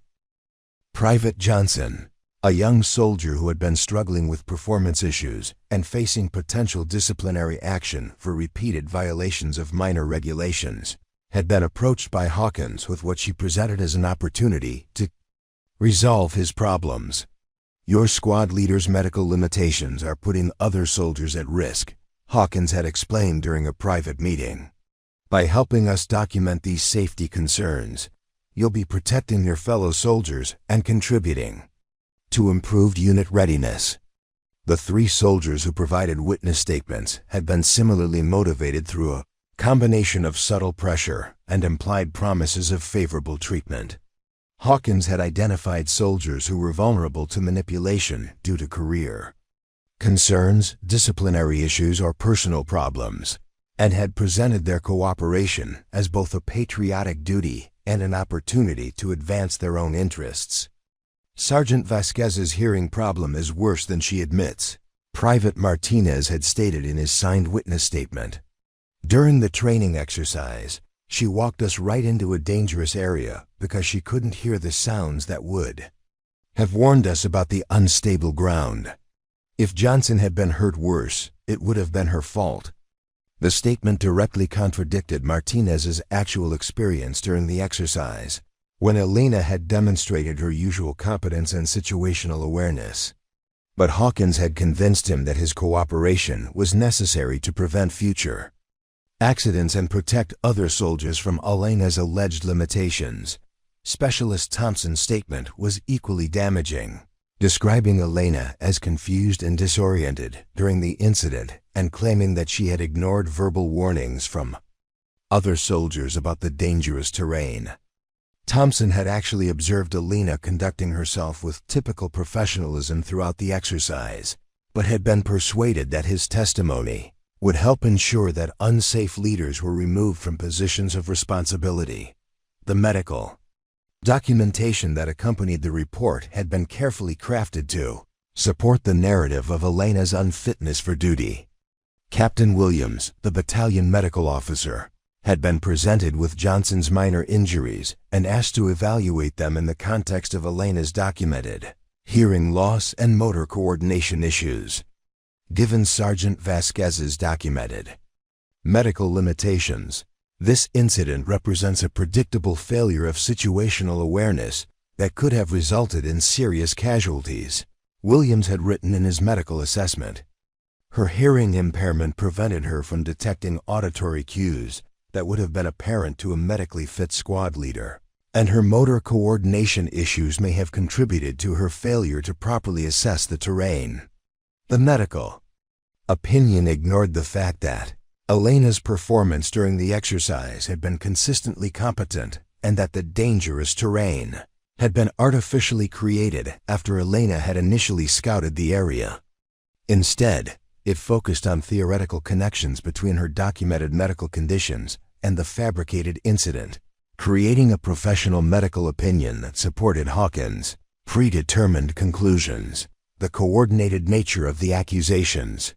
[SPEAKER 1] Private Johnson, a young soldier who had been struggling with performance issues and facing potential disciplinary action for repeated violations of minor regulations, had been approached by Hawkins with what she presented as an opportunity to resolve his problems. "Your squad leader's medical limitations are putting other soldiers at risk," Hawkins had explained during a private meeting. "By helping us document these safety concerns, you'll be protecting your fellow soldiers and contributing to improved unit readiness." The 3 soldiers who provided witness statements had been similarly motivated through a combination of subtle pressure and implied promises of favorable treatment. Hawkins had identified soldiers who were vulnerable to manipulation due to career concerns, disciplinary issues, or personal problems, and had presented their cooperation as both a patriotic duty and an opportunity to advance their own interests. "Sergeant Vasquez's hearing problem is worse than she admits," Private Martinez had stated in his signed witness statement. "During the training exercise, she walked us right into a dangerous area because she couldn't hear the sounds that would have warned us about the unstable ground. If Johnson had been hurt worse, it would have been her fault." The statement directly contradicted Martinez's actual experience during the exercise, when Elena had demonstrated her usual competence and situational awareness. But Hawkins had convinced him that his cooperation was necessary to prevent future accidents and protect other soldiers from Elena's alleged limitations. Specialist Thompson's statement was equally damaging, describing Elena as confused and disoriented during the incident and claiming that she had ignored verbal warnings from other soldiers about the dangerous terrain. Thompson had actually observed Elena conducting herself with typical professionalism throughout the exercise, but had been persuaded that his testimony would help ensure that unsafe leaders were removed from positions of responsibility. The medical documentation that accompanied the report had been carefully crafted to support the narrative of Elena's unfitness for duty. Captain Williams, the battalion medical officer, had been presented with Johnson's minor injuries and asked to evaluate them in the context of Elena's documented hearing loss and motor coordination issues. Given Sergeant Vasquez's documented medical limitations, this incident represents a predictable failure of situational awareness that could have resulted in serious casualties, Williams had written in his medical assessment. Her hearing impairment prevented her from detecting auditory cues that would have been apparent to a medically fit squad leader, and her motor coordination issues may have contributed to her failure to properly assess the terrain. The medical opinion ignored the fact that Elena's performance during the exercise had been consistently competent and that the dangerous terrain had been artificially created after Elena had initially scouted the area. Instead, it focused on theoretical connections between her documented medical conditions and the fabricated incident, creating a professional medical opinion that supported Hawkins' predetermined conclusions. The coordinated nature of the accusations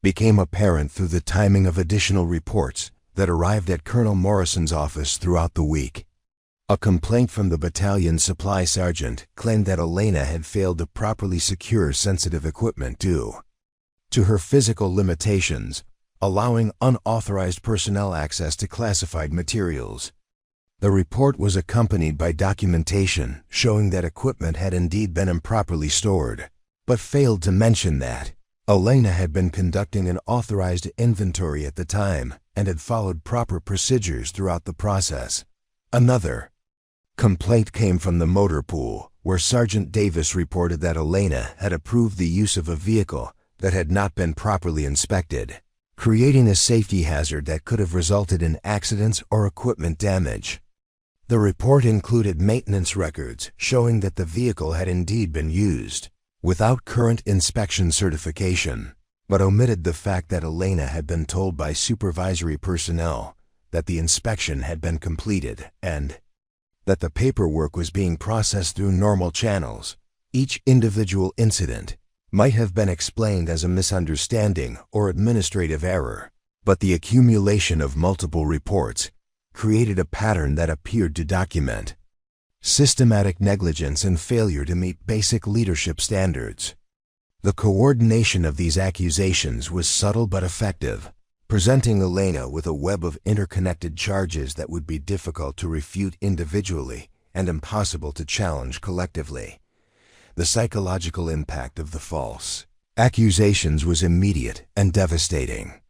[SPEAKER 1] became apparent through the timing of additional reports that arrived at Colonel Morrison's office throughout the week. A complaint from the battalion's supply sergeant claimed that Elena had failed to properly secure sensitive equipment due to her physical limitations, allowing unauthorized personnel access to classified materials. The report was accompanied by documentation showing that equipment had indeed been improperly stored, but failed to mention that Elena had been conducting an authorized inventory at the time and had followed proper procedures throughout the process. Another complaint came from the motor pool, where Sergeant Davis reported that Elena had approved the use of a vehicle that had not been properly inspected, creating a safety hazard that could have resulted in accidents or equipment damage. The report included maintenance records showing that the vehicle had indeed been used without current inspection certification, but omitted the fact that Elena had been told by supervisory personnel that the inspection had been completed and that the paperwork was being processed through normal channels. Each individual incident might have been explained as a misunderstanding or administrative error, but the accumulation of multiple reports created a pattern that appeared to document systematic negligence and failure to meet basic leadership standards. The coordination of these accusations was subtle but effective, presenting Elena with a web of interconnected charges that would be difficult to refute individually and impossible to challenge collectively. The psychological impact of the false accusations was immediate and devastating.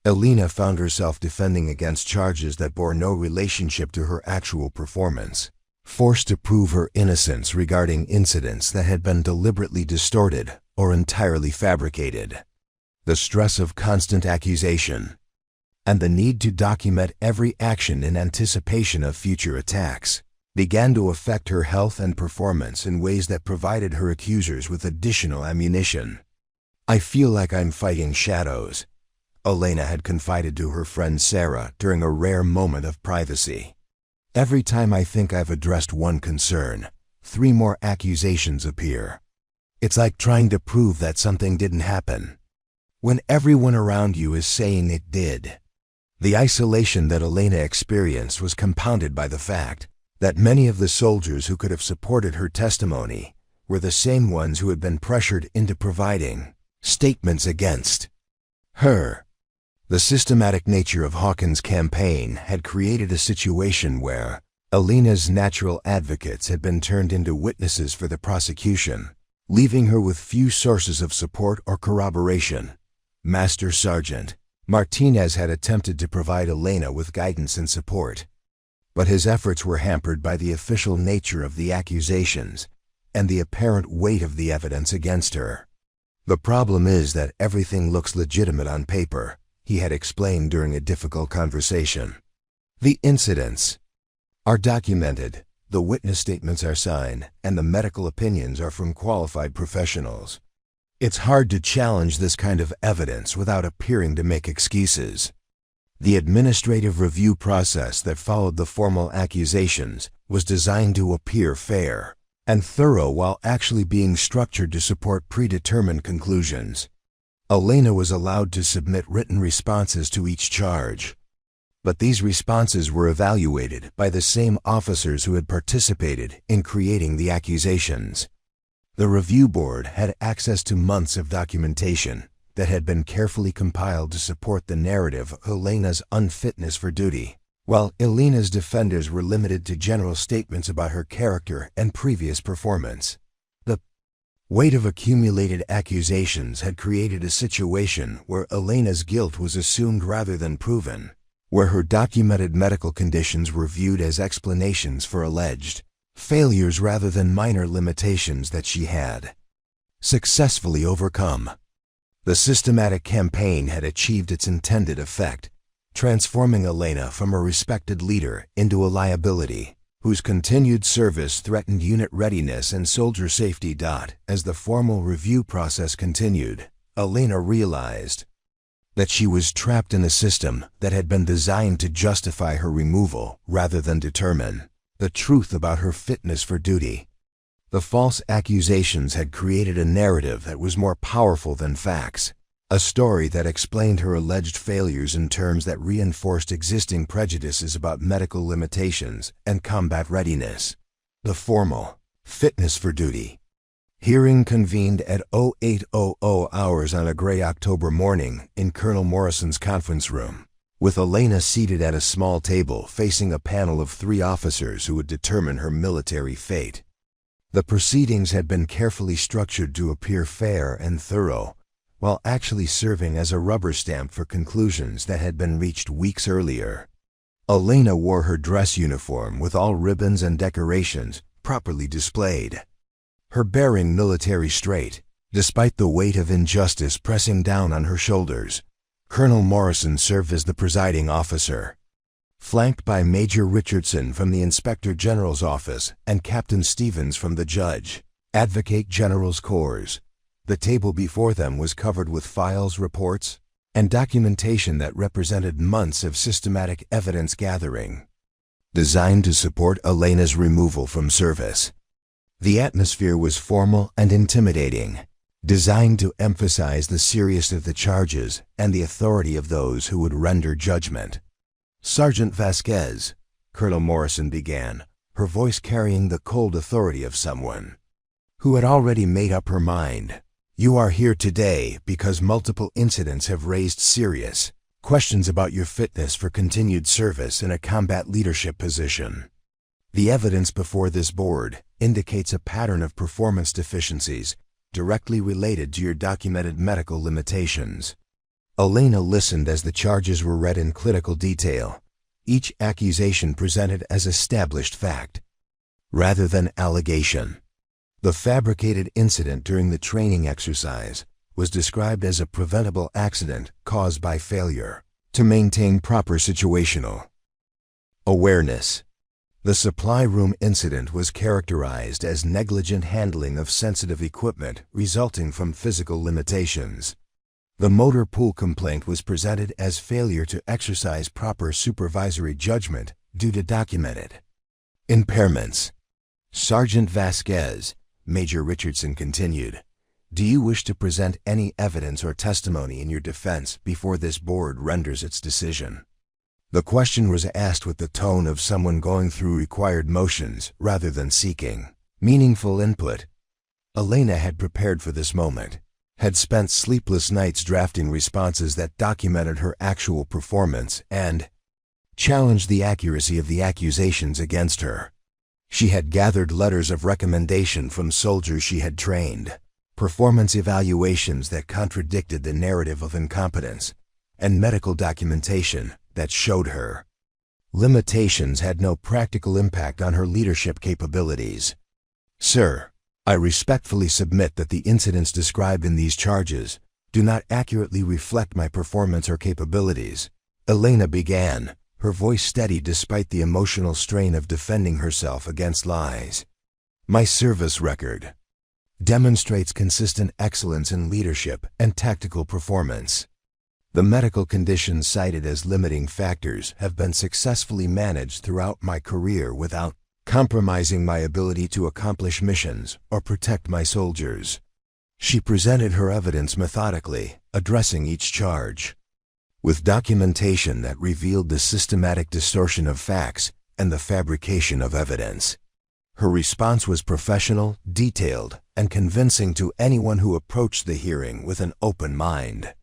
[SPEAKER 1] Elena found herself defending against charges that bore no relationship to her actual performance, forced to prove her innocence regarding incidents that had been deliberately distorted or entirely fabricated. The stress of constant accusation and the need to document every action in anticipation of future attacks began to affect her health and performance in ways that provided her accusers with additional ammunition. "I feel like I'm fighting shadows," Elena had confided to her friend Sarah during a rare moment of privacy. "Every time I think I've addressed one concern, 3 more accusations appear. It's like trying to prove that something didn't happen when everyone around you is saying it did." The isolation that Elena experienced was compounded by the fact that many of the soldiers who could have supported her testimony were the same ones who had been pressured into providing statements against her. The systematic nature of Hawkins' campaign had created a situation where Elena's natural advocates had been turned into witnesses for the prosecution, leaving her with few sources of support or corroboration. Master Sergeant Martinez had attempted to provide Elena with guidance and support, but his efforts were hampered by the official nature of the accusations and the apparent weight of the evidence against her. "The problem is that everything looks legitimate on paper," he had explained during a difficult conversation. "The incidents are documented, the witness statements are signed, and the medical opinions are from qualified professionals. It's hard to challenge this kind of evidence without appearing to make excuses." The administrative review process that followed the formal accusations was designed to appear fair and thorough while actually being structured to support predetermined conclusions. Elena was allowed to submit written responses to each charge, but these responses were evaluated by the same officers who had participated in creating the accusations. The review board had access to months of documentation that had been carefully compiled to support the narrative of Elena's unfitness for duty, while Elena's defenders were limited to general statements about her character and previous performance. The weight of accumulated accusations had created a situation where Elena's guilt was assumed rather than proven, where her documented medical conditions were viewed as explanations for alleged failures rather than minor limitations that she had successfully overcome. The systematic campaign had achieved its intended effect, transforming Elena from a respected leader into a liability, whose continued service threatened unit readiness and soldier safety. As the formal review process continued, Elena realized that she was trapped in a system that had been designed to justify her removal rather than determine the truth about her fitness for duty. The false accusations had created a narrative that was more powerful than facts, a story that explained her alleged failures in terms that reinforced existing prejudices about medical limitations and combat readiness. The formal fitness for duty hearing convened at 0800 hours on a gray October morning in Colonel Morrison's conference room, with Elena seated at a small table facing a panel of 3 officers who would determine her military fate. The proceedings had been carefully structured to appear fair and thorough, while actually serving as a rubber stamp for conclusions that had been reached weeks earlier. Elena wore her dress uniform with all ribbons and decorations properly displayed, her bearing military straight, despite the weight of injustice pressing down on her shoulders. Colonel Morrison served as the presiding officer, flanked by Major Richardson from the Inspector General's office and Captain Stevens from the Judge Advocate General's Corps. The table before them was covered with files, reports, and documentation that represented months of systematic evidence gathering, designed to support Elena's removal from service. The atmosphere was formal and intimidating, designed to emphasize the seriousness of the charges and the authority of those who would render judgment. "Sergeant Vasquez," Colonel Morrison began, her voice carrying the cold authority of someone who had already made up her mind. "You are here today because multiple incidents have raised serious questions about your fitness for continued service in a combat leadership position. The evidence before this board indicates a pattern of performance deficiencies directly related to your documented medical limitations." Elena listened as the charges were read in clinical detail, each accusation presented as established fact, rather than allegation. The fabricated incident during the training exercise was described as a preventable accident caused by failure to maintain proper situational awareness. The supply room incident was characterized as negligent handling of sensitive equipment resulting from physical limitations. The motor pool complaint was presented as failure to exercise proper supervisory judgment due to documented impairments. "Sergeant Vasquez," Major Richardson continued, "do you wish to present any evidence or testimony in your defense before this board renders its decision?" The question was asked with the tone of someone going through required motions rather than seeking meaningful input. Elena had prepared for this moment, had spent sleepless nights drafting responses that documented her actual performance and challenged the accuracy of the accusations against her. She had gathered letters of recommendation from soldiers she had trained, performance evaluations that contradicted the narrative of incompetence, and medical documentation that showed her limitations had no practical impact on her leadership capabilities. Sir, I respectfully submit that the incidents described in these charges do not accurately reflect my performance or capabilities, Elena began, her voice steady despite the emotional strain of defending herself against lies. My service record demonstrates consistent excellence in leadership and tactical performance. The medical conditions cited as limiting factors have been successfully managed throughout my career without compromising my ability to accomplish missions or protect my soldiers. She presented her evidence methodically, addressing each charge with documentation that revealed the systematic distortion of facts and the fabrication of evidence. Her response was professional, detailed, and convincing to anyone who approached the hearing with an open mind.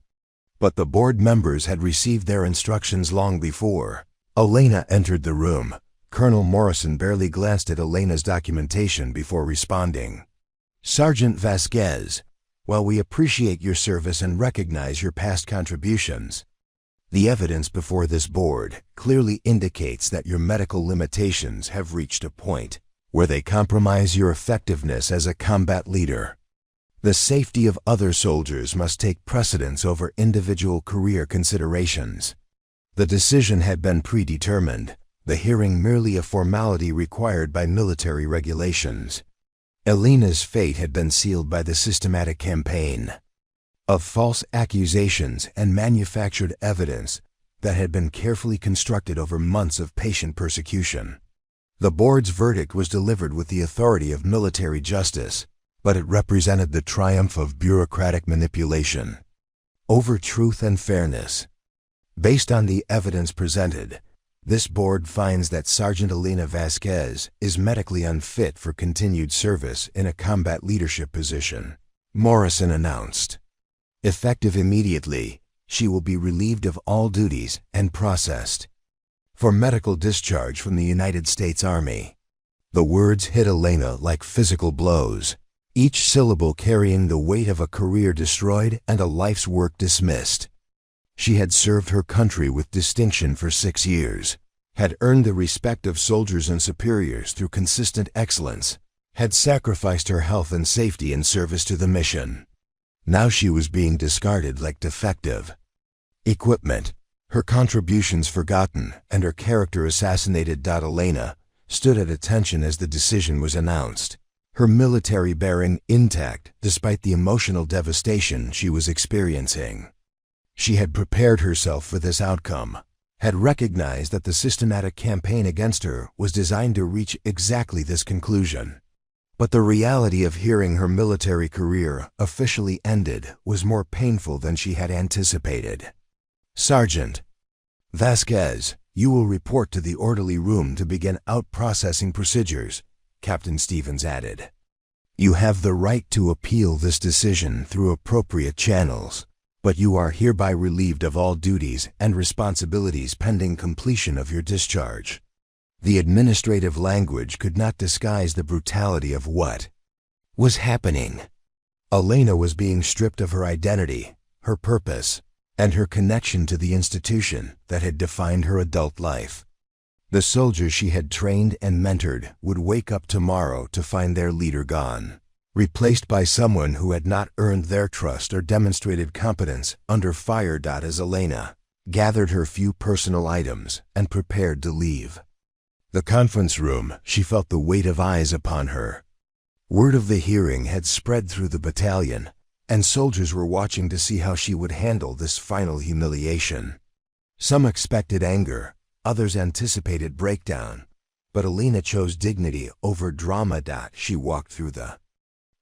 [SPEAKER 1] But the board members had received their instructions long before Elena entered the room. Colonel Morrison barely glanced at Elena's documentation before responding. Sergeant Vasquez, while we appreciate your service and recognize your past contributions, the evidence before this board clearly indicates that your medical limitations have reached a point where they compromise your effectiveness as a combat leader. The safety of other soldiers must take precedence over individual career considerations. The decision had been predetermined, the hearing merely a formality required by military regulations. Elena's fate had been sealed by the systematic campaign of false accusations and manufactured evidence that had been carefully constructed over months of patient persecution. The board's verdict was delivered with the authority of military justice, but it represented the triumph of bureaucratic manipulation over truth and fairness. Based on the evidence presented, this board finds that Sergeant Elena Vasquez is medically unfit for continued service in a combat leadership position, Morrison announced. Effective immediately, she will be relieved of all duties and processed for medical discharge from the United States Army. The words hit Elena like physical blows, each syllable carrying the weight of a career destroyed and a life's work dismissed. She had served her country with distinction for 6 years, had earned the respect of soldiers and superiors through consistent excellence, had sacrificed her health and safety in service to the mission. Now she was being discarded like defective equipment, her contributions forgotten and her character assassinated. Elena stood at attention as the decision was announced, her military bearing intact despite the emotional devastation she was experiencing. She had prepared herself for this outcome, had recognized that the systematic campaign against her was designed to reach exactly this conclusion. But the reality of hearing her military career officially ended was more painful than she had anticipated. Sergeant Vasquez, you will report to the orderly room to begin out-processing procedures, Captain Stevens added. You have the right to appeal this decision through appropriate channels, but you are hereby relieved of all duties and responsibilities pending completion of your discharge. The administrative language could not disguise the brutality of what was happening. Elena was being stripped of her identity, her purpose, and her connection to the institution that had defined her adult life. The soldiers she had trained and mentored would wake up tomorrow to find their leader gone, replaced by someone who had not earned their trust or demonstrated competence under fire. As Elena gathered her few personal items and prepared to leave the conference room, she felt the weight of eyes upon her. Word of the hearing had spread through the battalion, and soldiers were watching to see how she would handle this final humiliation. Some expected anger, others anticipated breakdown, but Elena chose dignity over drama. She walked through the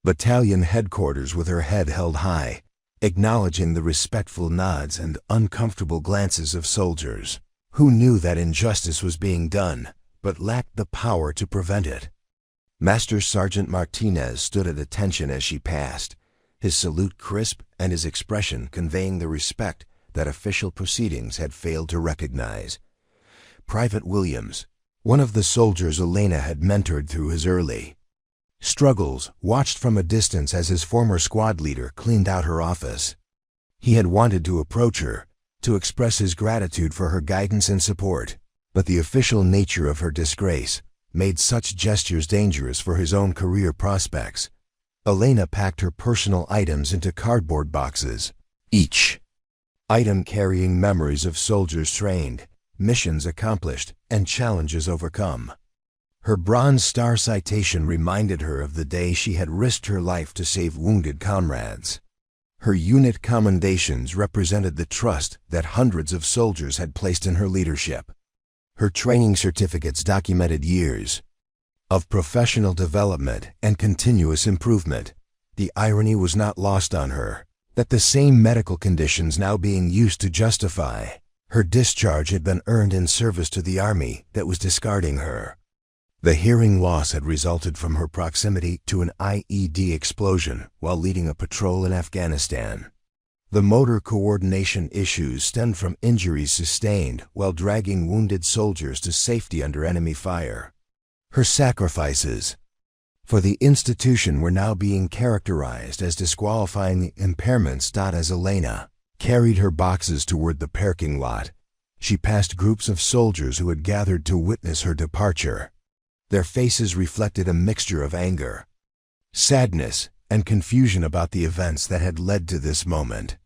[SPEAKER 1] battalion headquarters with her head held high, acknowledging the respectful nods and uncomfortable glances of soldiers who knew that injustice was being done but lacked the power to prevent it. Master Sergeant Martinez stood at attention as she passed, his salute crisp and his expression conveying the respect that official proceedings had failed to recognize. Private Williams, one of the soldiers Elena had mentored through his early struggles, watched from a distance as his former squad leader cleaned out her office. He had wanted to approach her, to express his gratitude for her guidance and support. But the official nature of her disgrace made such gestures dangerous for his own career prospects. Elena packed her personal items into cardboard boxes, each item carrying memories of soldiers trained, missions accomplished, and challenges overcome. Her Bronze Star citation reminded her of the day she had risked her life to save wounded comrades. Her unit commendations represented the trust that hundreds of soldiers had placed in her leadership. Her training certificates documented years of professional development and continuous improvement. The irony was not lost on her that the same medical conditions now being used to justify her discharge had been earned in service to the army that was discarding her. The hearing loss had resulted from her proximity to an IED explosion while leading a patrol in Afghanistan. The motor coordination issues stemmed from injuries sustained while dragging wounded soldiers to safety under enemy fire. Her sacrifices for the institution were now being characterized as disqualifying impairments. As Elena carried her boxes toward the parking lot, she passed groups of soldiers who had gathered to witness her departure. Their faces reflected a mixture of anger, sadness, and confusion about the events that had led to this moment.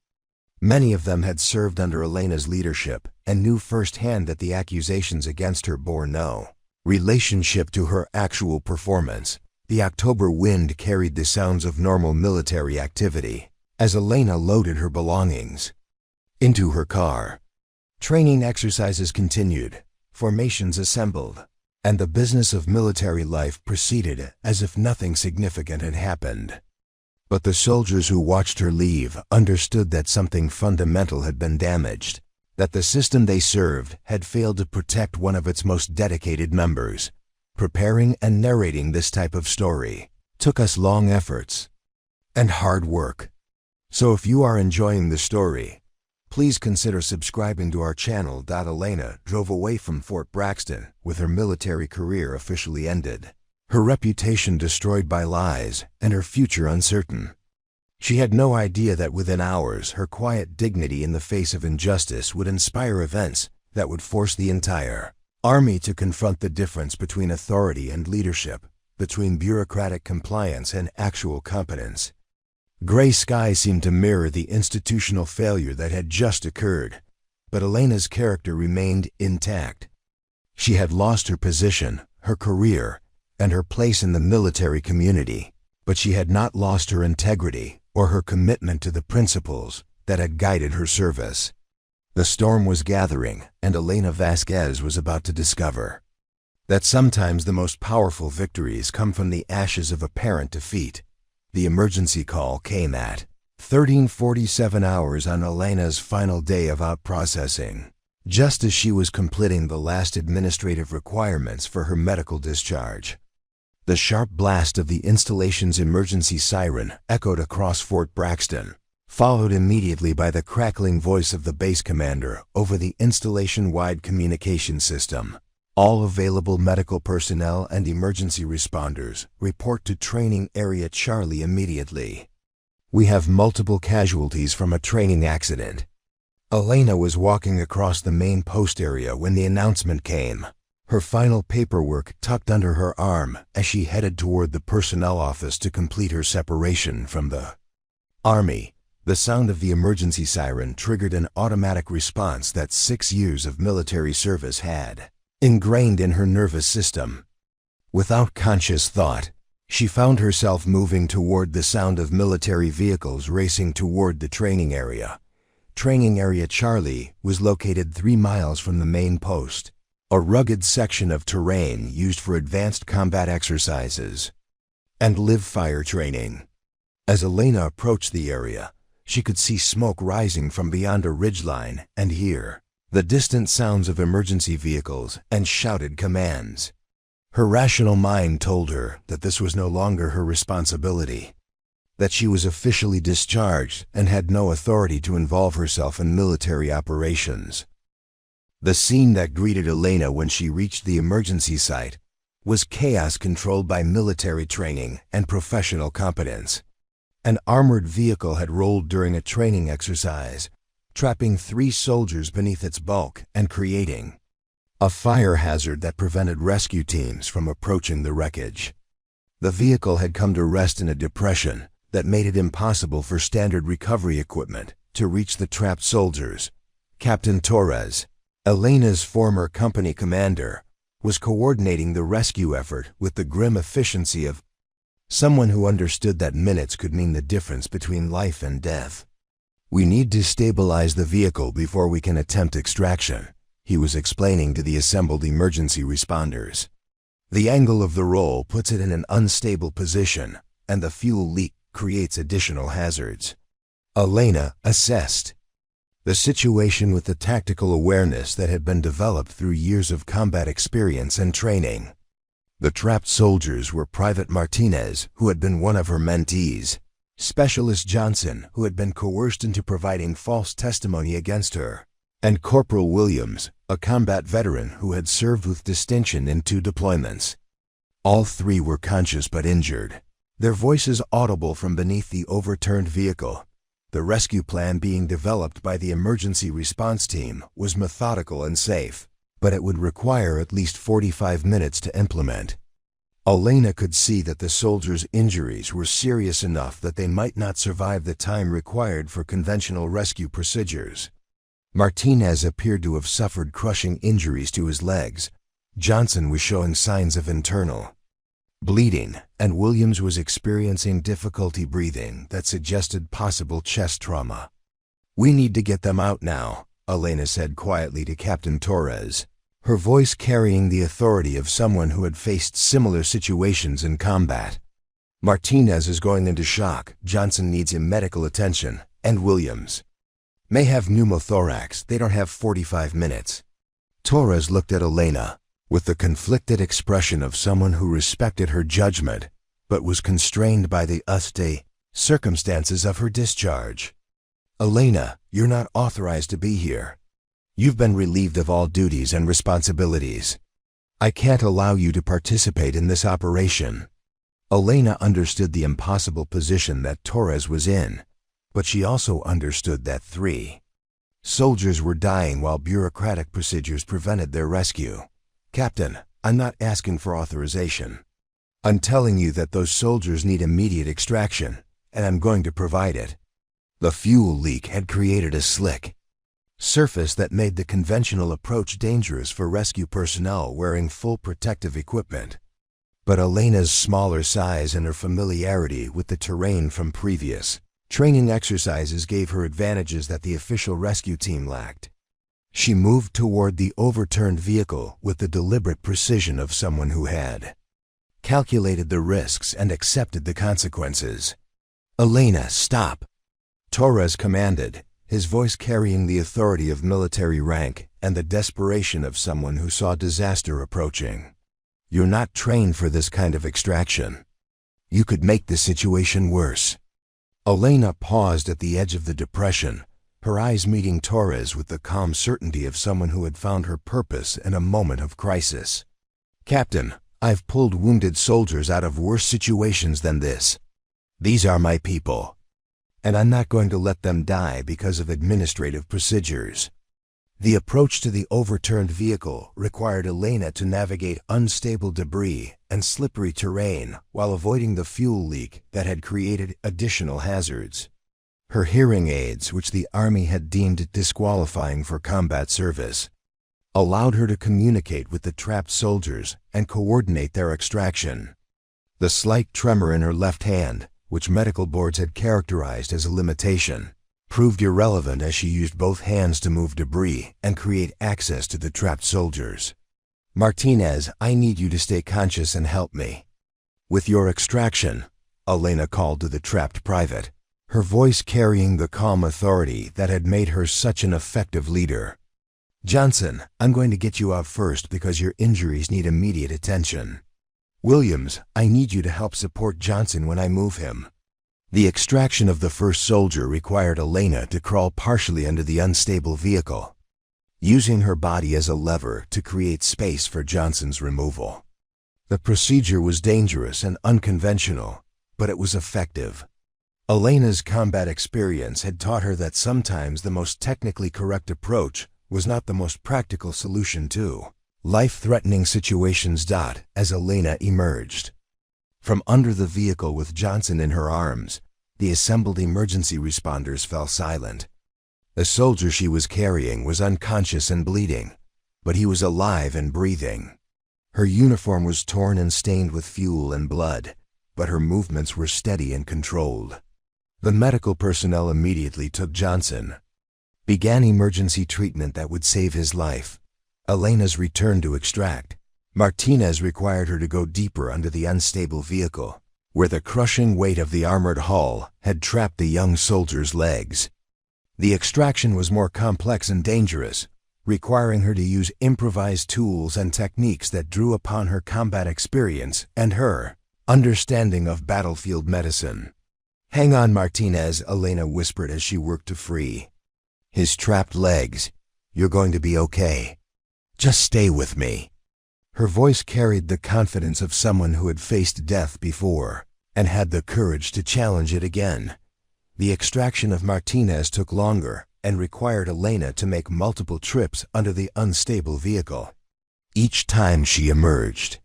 [SPEAKER 1] Many of them had served under Elena's leadership and knew firsthand that the accusations against her bore no relationship to her actual performance. The October wind carried the sounds of normal military activity as Elena loaded her belongings into her car. Training exercises continued, formations assembled, and the business of military life proceeded as if nothing significant had happened. But the soldiers who watched her leave understood that something fundamental had been damaged, that the system they served had failed to protect one of its most dedicated members. Preparing and narrating this type of story took us long efforts and hard work. So if you are enjoying the story, please consider subscribing to our channel. Elena drove away from Fort Braxton with her military career officially ended, her reputation destroyed by lies, and her future uncertain. She had no idea that within hours her quiet dignity in the face of injustice would inspire events that would force the entire army to confront the difference between authority and leadership, between bureaucratic compliance and actual competence. Gray skies seemed to mirror the institutional failure that had just occurred, but Elena's character remained intact. She had lost her position, her career, and her place in the military community, but she had not lost her integrity or her commitment to the principles that had guided her service. The storm was gathering, and Elena Vasquez was about to discover that sometimes the most powerful victories come from the ashes of apparent defeat. The emergency call came at 13:47 hours on Elena's final day of out-processing, just as she was completing the last administrative requirements for her medical discharge. The sharp blast of the installation's emergency siren echoed across Fort Braxton, followed immediately by the crackling voice of the base commander over the installation-wide communication system. All available medical personnel and emergency responders report to Training Area Charlie immediately. We have multiple casualties from a training accident. Elena was walking across the main post area when the announcement came, her final paperwork tucked under her arm as she headed toward the personnel office to complete her separation from the Army. The sound of the emergency siren triggered an automatic response that 6 years of military service had ingrained in her nervous system. Without conscious thought, she found herself moving toward the sound of military vehicles racing toward the training area. Training Area Charlie was located 3 miles from the main post, a rugged section of terrain used for advanced combat exercises and live-fire training. As Elena approached the area, she could see smoke rising from beyond a ridgeline and hear the distant sounds of emergency vehicles and shouted commands. Her rational mind told her that this was no longer her responsibility, that she was officially discharged and had no authority to involve herself in military operations. The scene that greeted Elena when she reached the emergency site was chaos controlled by military training and professional competence. An armored vehicle had rolled during a training exercise, trapping 3 soldiers beneath its bulk and creating a fire hazard that prevented rescue teams from approaching the wreckage. The vehicle had come to rest in a depression that made it impossible for standard recovery equipment to reach the trapped soldiers. Captain Torres, Elena's former company commander, was coordinating the rescue effort with the grim efficiency of someone who understood that minutes could mean the difference between life and death. "We need to stabilize the vehicle before we can attempt extraction," he was explaining to the assembled emergency responders. "The angle of the roll puts it in an unstable position, and the fuel leak creates additional hazards." Elena assessed the situation with the tactical awareness that had been developed through years of combat experience and training. The trapped soldiers were Private Martinez, who had been one of her mentees, Specialist Johnson, who had been coerced into providing false testimony against her, and Corporal Williams, a combat veteran who had served with distinction in 2 deployments. All 3 were conscious but injured, their voices audible from beneath the overturned vehicle. The rescue plan being developed by the emergency response team was methodical and safe, but it would require at least 45 minutes to implement. Elena could see that the soldiers' injuries were serious enough that they might not survive the time required for conventional rescue procedures. Martinez appeared to have suffered crushing injuries to his legs. Johnson was showing signs of internal bleeding, and Williams was experiencing difficulty breathing that suggested possible chest trauma. "We need to get them out now," Elena said quietly to Captain Torres, her voice carrying the authority of someone who had faced similar situations in combat. "Martinez is going into shock. Johnson needs medical attention, and Williams may have pneumothorax. They don't have 45 minutes. Torres looked at Elena with the conflicted expression of someone who respected her judgment, but was constrained by the circumstances of her discharge. "Elena, you're not authorized to be here. You've been relieved of all duties and responsibilities. I can't allow you to participate in this operation." Elena understood the impossible position that Torres was in, but she also understood that 3 soldiers were dying while bureaucratic procedures prevented their rescue. "Captain, I'm not asking for authorization. I'm telling you that those soldiers need immediate extraction, and I'm going to provide it." The fuel leak had created a slick surface that made the conventional approach dangerous for rescue personnel wearing full protective equipment. But Elena's smaller size and her familiarity with the terrain from previous training exercises gave her advantages that the official rescue team lacked. She moved toward the overturned vehicle with the deliberate precision of someone who had calculated the risks and accepted the consequences. "Elena, stop!" Torres commanded, his voice carrying the authority of military rank and the desperation of someone who saw disaster approaching. "You're not trained for this kind of extraction. You could make the situation worse." Elena paused at the edge of the depression, her eyes meeting Torres with the calm certainty of someone who had found her purpose in a moment of crisis. "Captain, I've pulled wounded soldiers out of worse situations than this. These are my people, and I'm not going to let them die because of administrative procedures." The approach to the overturned vehicle required Elena to navigate unstable debris and slippery terrain while avoiding the fuel leak that had created additional hazards. Her hearing aids, which the Army had deemed disqualifying for combat service, allowed her to communicate with the trapped soldiers and coordinate their extraction. The slight tremor in her left hand, which medical boards had characterized as a limitation, proved irrelevant as she used both hands to move debris and create access to the trapped soldiers. "Martinez, I need you to stay conscious and help me with your extraction," Elena called to the trapped private, her voice carrying the calm authority that had made her such an effective leader. "Johnson, I'm going to get you out first because your injuries need immediate attention. Williams, I need you to help support Johnson when I move him." The extraction of the first soldier required Elena to crawl partially under the unstable vehicle, using her body as a lever to create space for Johnson's removal. The procedure was dangerous and unconventional, but it was effective. Elena's combat experience had taught her that sometimes the most technically correct approach was not the most practical solution to life-threatening situations. As Elena emerged from under the vehicle with Johnson in her arms, the assembled emergency responders fell silent. The soldier she was carrying was unconscious and bleeding, but he was alive and breathing. Her uniform was torn and stained with fuel and blood, but her movements were steady and controlled. The medical personnel immediately took Johnson, began emergency treatment that would save his life. Elena's return to extract. Martinez required her to go deeper under the unstable vehicle, where the crushing weight of the armored hull had trapped the young soldier's legs. The extraction was more complex and dangerous, requiring her to use improvised tools and techniques that drew upon her combat experience and her understanding of battlefield medicine. "Hang on, Martinez," Elena whispered as she worked to free his trapped legs. "You're going to be okay. Just stay with me." Her voice carried the confidence of someone who had faced death before and had the courage to challenge it again. The extraction of Martinez took longer and required Elena to make multiple trips under the unstable vehicle. Each time she emerged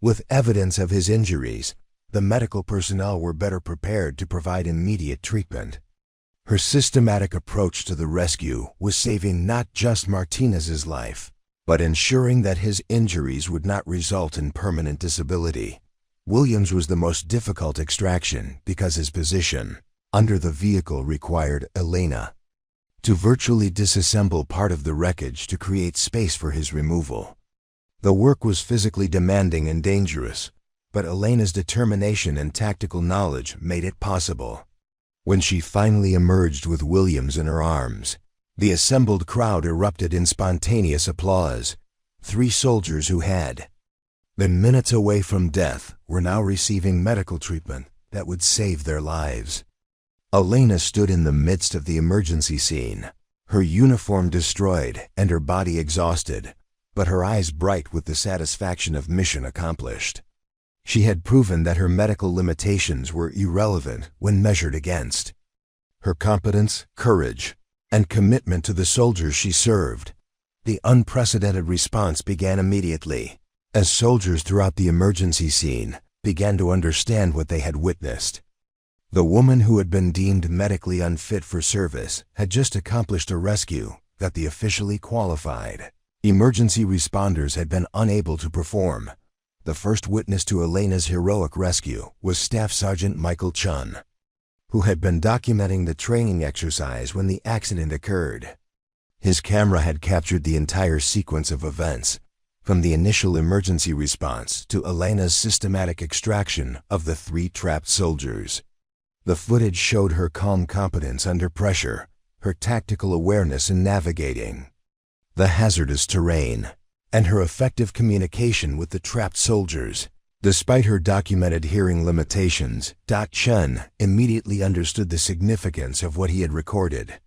[SPEAKER 1] with evidence of his injuries, the medical personnel were better prepared to provide immediate treatment. Her systematic approach to the rescue was saving not just Martinez's life, but ensuring that his injuries would not result in permanent disability. Williams was the most difficult extraction because his position under the vehicle required Elena to virtually disassemble part of the wreckage to create space for his removal. The work was physically demanding and dangerous, but Elena's determination and tactical knowledge made it possible. When she finally emerged with Williams in her arms, the assembled crowd erupted in spontaneous applause. 3 soldiers who had been minutes away from death were now receiving medical treatment that would save their lives. Elena stood in the midst of the emergency scene, her uniform destroyed and her body exhausted, but her eyes bright with the satisfaction of mission accomplished. She had proven that her medical limitations were irrelevant when measured against her competence, courage, and commitment to the soldiers she served. The unprecedented response began immediately, as soldiers throughout the emergency scene began to understand what they had witnessed. The woman who had been deemed medically unfit for service had just accomplished a rescue that the officially qualified emergency responders had been unable to perform. The first witness to Elena's heroic rescue was Staff Sergeant Michael Chun, who had been documenting the training exercise when the accident occurred. His camera had captured the entire sequence of events, from the initial emergency response to Elena's systematic extraction of the 3 trapped soldiers. The footage showed her calm competence under pressure, her tactical awareness in navigating the hazardous terrain, and her effective communication with the trapped soldiers. Despite her documented hearing limitations, Chun immediately understood the significance of what he had recorded.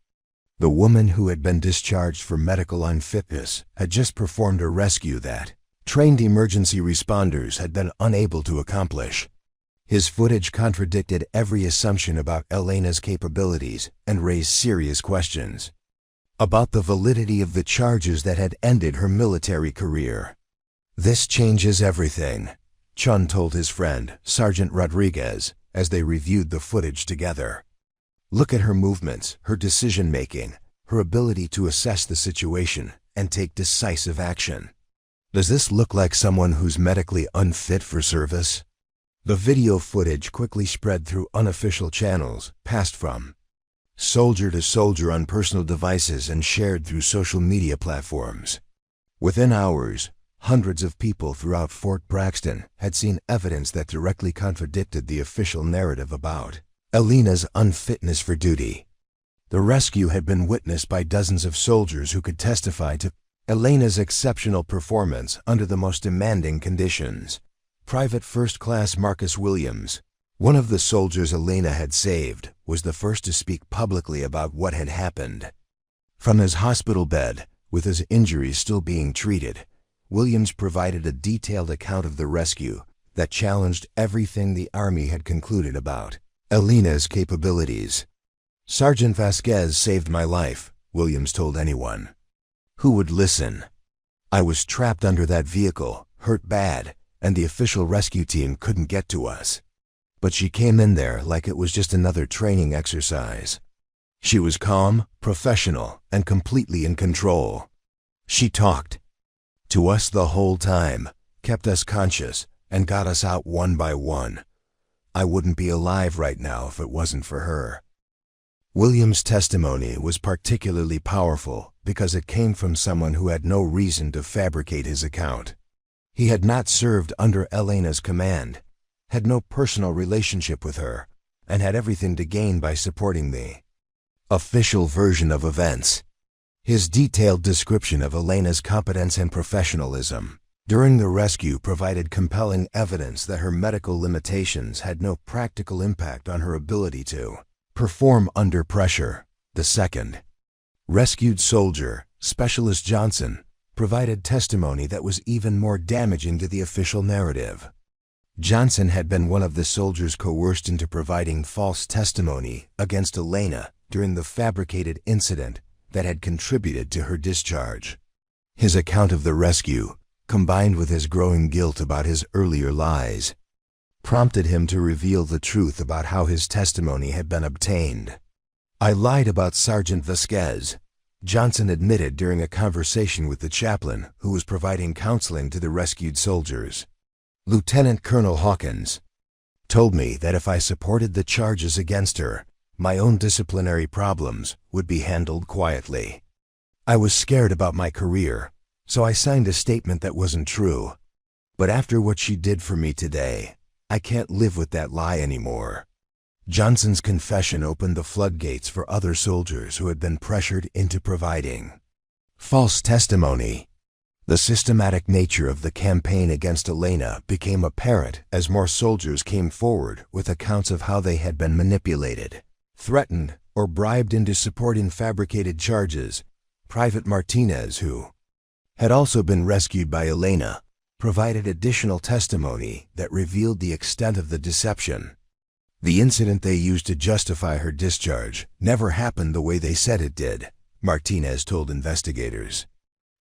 [SPEAKER 1] The woman who had been discharged for medical unfitness had just performed a rescue that trained emergency responders had been unable to accomplish. His footage contradicted every assumption about Elena's capabilities and raised serious questions about the validity of the charges that had ended her military career. "This changes everything," Chun told his friend, Sergeant Rodriguez, as they reviewed the footage together. "Look at her movements, her decision-making, her ability to assess the situation and take decisive action. Does this look like someone who's medically unfit for service?" The video footage quickly spread through unofficial channels, passed from soldier to soldier on personal devices and shared through social media platforms. Within hours, hundreds of people throughout Fort Braxton had seen evidence that directly contradicted the official narrative about Elena's unfitness for duty. The rescue had been witnessed by dozens of soldiers who could testify to Elena's exceptional performance under the most demanding conditions. Private First Class Marcus Williams, one of the soldiers Elena had saved, was the first to speak publicly about what had happened. From his hospital bed, with his injuries still being treated, Williams provided a detailed account of the rescue that challenged everything the Army had concluded about Elena's capabilities. Sergeant Vasquez saved my life, Williams told anyone who would listen. I was trapped under that vehicle, hurt bad, and the official rescue team couldn't get to us. But she came in there like it was just another training exercise. She was calm, professional, and completely in control. She talked to us the whole time, kept us conscious, and got us out one by one. I wouldn't be alive right now if it wasn't for her. Williams' testimony was particularly powerful because it came from someone who had no reason to fabricate his account. He had not served under Elena's command, had no personal relationship with her, and had everything to gain by supporting the official version of events. His detailed description of Elena's competence and professionalism during the rescue provided compelling evidence that her medical limitations had no practical impact on her ability to perform under pressure. The second rescued soldier, Specialist Johnson, provided testimony that was even more damaging to the official narrative. Johnson had been one of the soldiers coerced into providing false testimony against Elena during the fabricated incident that had contributed to her discharge. His account of the rescue, combined with his growing guilt about his earlier lies, prompted him to reveal the truth about how his testimony had been obtained. "I lied about Sergeant Vasquez," Johnson admitted during a conversation with the chaplain who was providing counseling to the rescued soldiers. "Lieutenant Colonel Hawkins told me that if I supported the charges against her, my own disciplinary problems would be handled quietly. I was scared about my career, so I signed a statement that wasn't true. But after what she did for me today, I can't live with that lie anymore." Johnson's confession opened the floodgates for other soldiers who had been pressured into providing false testimony. The systematic nature of the campaign against Elena became apparent as more soldiers came forward with accounts of how they had been manipulated, threatened, or bribed into supporting fabricated charges. Private Martinez, who had also been rescued by Elena, provided additional testimony that revealed the extent of the deception. The incident they used to justify her discharge never happened the way they said it did, Martinez told investigators.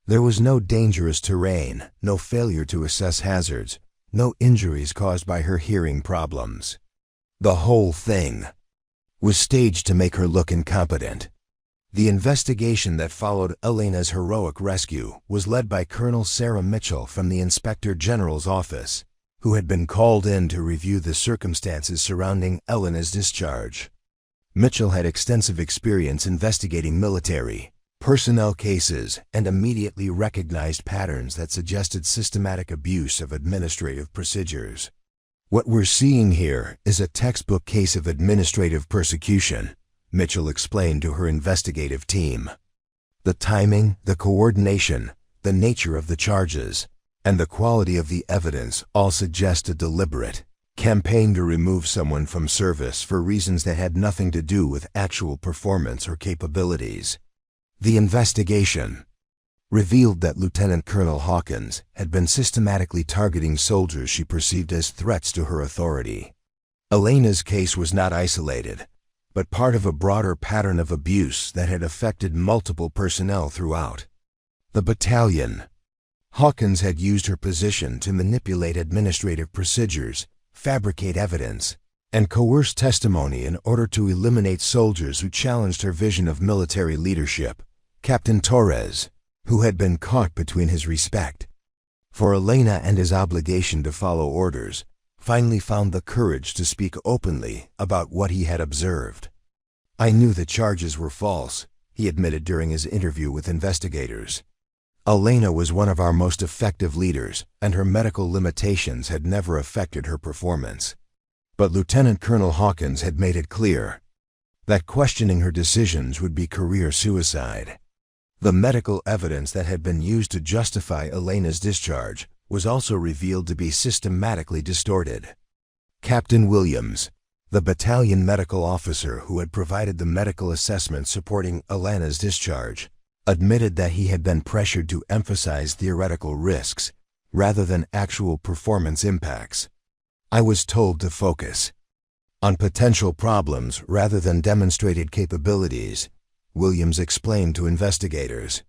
[SPEAKER 1] There was no dangerous terrain, no failure to assess hazards, no injuries caused by her hearing problems. The whole thing was staged to make her look incompetent. The investigation that followed Elena's heroic rescue was led by Colonel Sarah Mitchell from the Inspector General's office, who had been called in to review the circumstances surrounding Elena's discharge. Mitchell had extensive experience investigating military personnel cases and immediately recognized patterns that suggested systematic abuse of administrative procedures. "What we're seeing here is a textbook case of administrative persecution," Mitchell explained to her investigative team. "The timing, the coordination, the nature of the charges, and the quality of the evidence all suggest a deliberate campaign to remove someone from service for reasons that had nothing to do with actual performance or capabilities." The investigation revealed that Lieutenant Colonel Hawkins had been systematically targeting soldiers she perceived as threats to her authority. Elena's case was not isolated, but part of a broader pattern of abuse that had affected multiple personnel throughout the battalion. Hawkins had used her position to manipulate administrative procedures, fabricate evidence, and coerce testimony in order to eliminate soldiers who challenged her vision of military leadership. Captain Torres, who had been caught between his respect for Elena and his obligation to follow orders, finally found the courage to speak openly about what he had observed. "I knew the charges were false," he admitted during his interview with investigators. "Elena was one of our most effective leaders, and her medical limitations had never affected her performance. But Lieutenant Colonel Hawkins had made it clear that questioning her decisions would be career suicide." The medical evidence that had been used to justify Elena's discharge was also revealed to be systematically distorted. Captain Williams, the battalion medical officer who had provided the medical assessment supporting Elena's discharge, admitted that he had been pressured to emphasize theoretical risks rather than actual performance impacts. "I was told to focus On potential problems rather than demonstrated capabilities, Williams explained to investigators.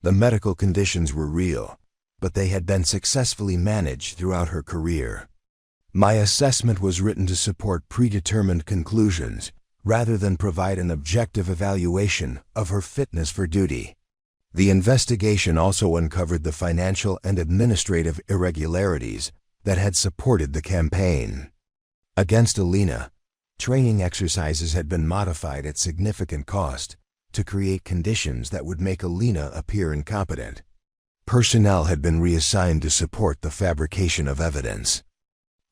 [SPEAKER 1] The medical conditions were real, but they had been successfully managed throughout her career. My assessment was written to support predetermined conclusions rather than provide an objective evaluation of her fitness for duty. The investigation also uncovered the financial and administrative irregularities that had supported the campaign. Against Elena, training exercises had been modified at significant cost to create conditions that would make Elena appear incompetent. Personnel had been reassigned to support the fabrication of evidence.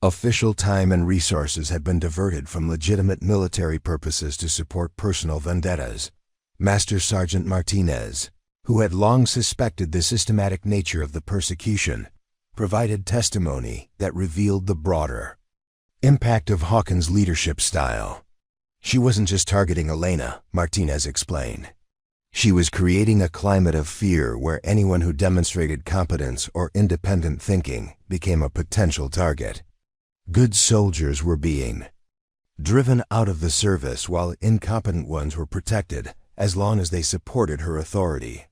[SPEAKER 1] Official time and resources had been diverted from legitimate military purposes to support personal vendettas. Master Sergeant Martinez, who had long suspected the systematic nature of the persecution, provided testimony that revealed the broader impact of Hawkins' leadership style. She wasn't just targeting Elena, Martinez explained. She was creating a climate of fear where anyone who demonstrated competence or independent thinking became a potential target. Good soldiers were being driven out of the service while incompetent ones were protected as long as they supported her authority.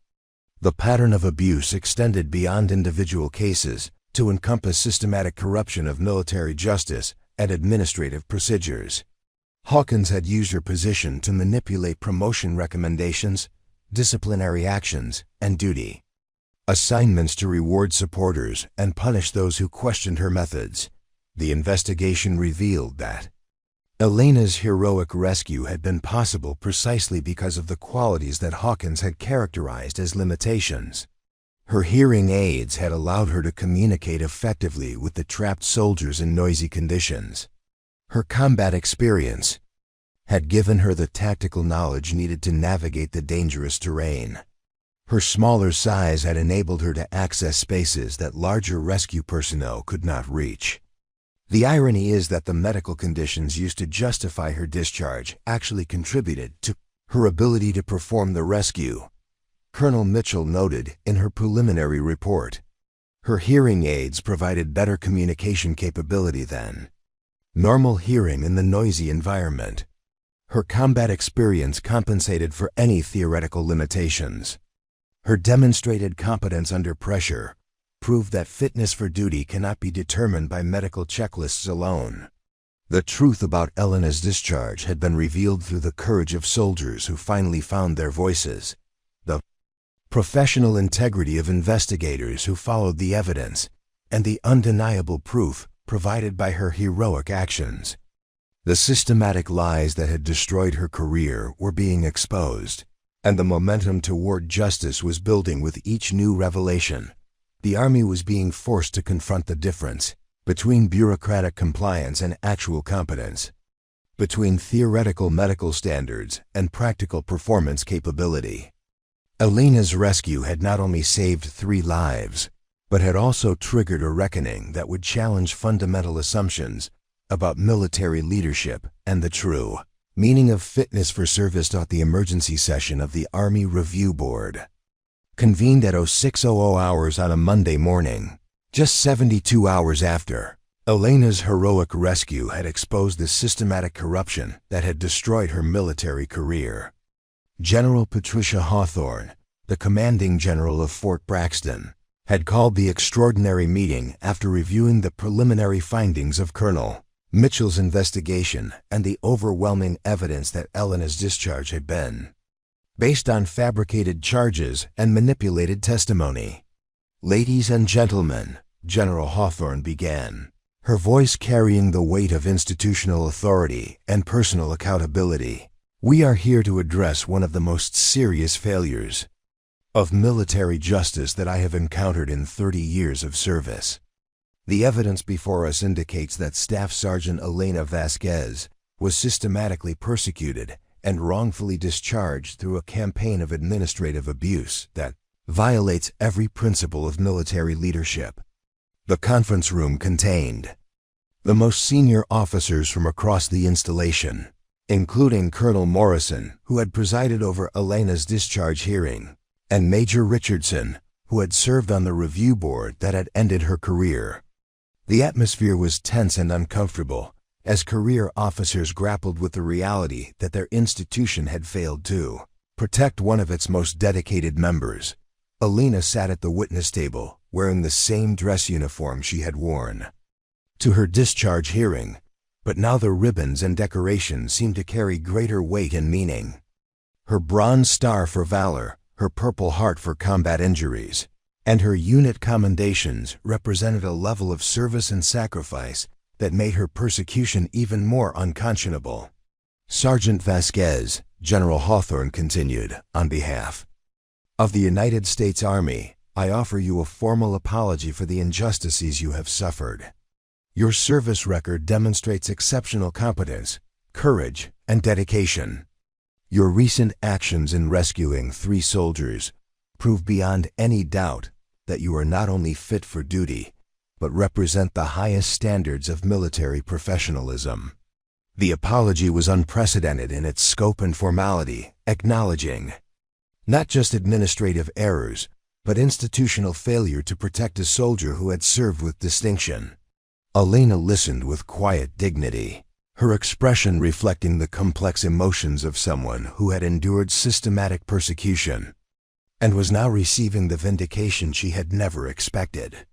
[SPEAKER 1] The pattern of abuse extended beyond individual cases to encompass systematic corruption of military justice and administrative procedures. Hawkins had used her position to manipulate promotion recommendations, disciplinary actions, and duty assignments to reward supporters and punish those who questioned her methods. The investigation revealed that Elena's heroic rescue had been possible precisely because of the qualities that Hawkins had characterized as limitations. Her hearing aids had allowed her to communicate effectively with the trapped soldiers in noisy conditions. Her combat experience had given her the tactical knowledge needed to navigate the dangerous terrain. Her smaller size had enabled her to access spaces that larger rescue personnel could not reach. The irony is that the medical conditions used to justify her discharge actually contributed to her ability to perform the rescue, Colonel Mitchell noted in her preliminary report. Her hearing aids provided better communication capability than normal hearing in the noisy environment. Her combat experience compensated for any theoretical limitations. Her demonstrated competence under pressure proved that fitness for duty cannot be determined by medical checklists alone. The truth about Elena's discharge had been revealed through the courage of soldiers who finally found their voices, the professional integrity of investigators who followed the evidence, and the undeniable proof provided by her heroic actions. The systematic lies that had destroyed her career were being exposed, and the momentum toward justice was building with each new revelation. The Army was being forced to confront the difference between bureaucratic compliance and actual competence, between theoretical medical standards and practical performance capability. Elena's rescue had not only saved 3 lives, but had also triggered a reckoning that would challenge fundamental assumptions about military leadership and the true meaning of fitness for service. The emergency session of the Army Review Board convened at 0600 hours on a Monday morning, just 72 hours after Elena's heroic rescue had exposed the systematic corruption that had destroyed her military career. General Patricia Hawthorne, the commanding general of Fort Braxton, had called the extraordinary meeting after reviewing the preliminary findings of Colonel Mitchell's investigation and the overwhelming evidence that Elena's discharge had been based on fabricated charges and manipulated testimony. "Ladies and gentlemen," General Hawthorne began, her voice carrying the weight of institutional authority and personal accountability, "we are here to address one of the most serious failures of military justice that I have encountered in 30 years of service. The evidence before us indicates that Staff Sergeant Elena Vasquez was systematically persecuted and wrongfully discharged through a campaign of administrative abuse that violates every principle of military leadership." The conference room contained the most senior officers from across the installation, including Colonel Morrison, who had presided over Elena's discharge hearing, and Major Richardson, who had served on the review board that had ended her career. The atmosphere was tense and uncomfortable as career officers grappled with the reality that their institution had failed to protect one of its most dedicated members. Elena sat at the witness table, wearing the same dress uniform she had worn to her discharge hearing, but now the ribbons and decorations seemed to carry greater weight and meaning. Her bronze star for valor, her purple heart for combat injuries, and her unit commendations represented a level of service and sacrifice that made her persecution even more unconscionable. Sergeant Vasquez, General Hawthorne continued, on behalf of the United States Army, I offer you a formal apology for the injustices you have suffered. Your service record demonstrates exceptional competence, courage, and dedication. Your recent actions in rescuing 3 soldiers prove beyond any doubt that you are not only fit for duty, but represent the highest standards of military professionalism. The apology was unprecedented in its scope and formality, acknowledging not just administrative errors, but institutional failure to protect a soldier who had served with distinction. Elena listened with quiet dignity, her expression reflecting the complex emotions of someone who had endured systematic persecution and was now receiving the vindication she had never expected.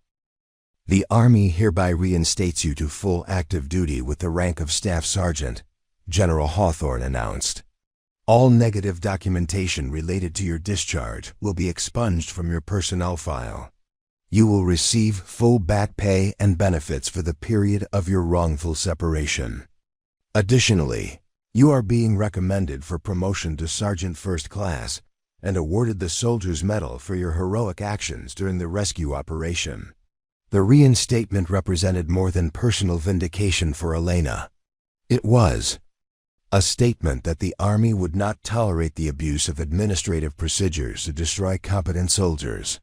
[SPEAKER 1] The Army hereby reinstates you to full active duty with the rank of Staff Sergeant, General Hawthorne announced. All negative documentation related to your discharge will be expunged from your personnel file. You will receive full back pay and benefits for the period of your wrongful separation. Additionally, you are being recommended for promotion to Sergeant First Class and awarded the Soldier's Medal for your heroic actions during the rescue operation. The reinstatement represented more than personal vindication for Elena. It was a statement that the Army would not tolerate the abuse of administrative procedures to destroy competent soldiers.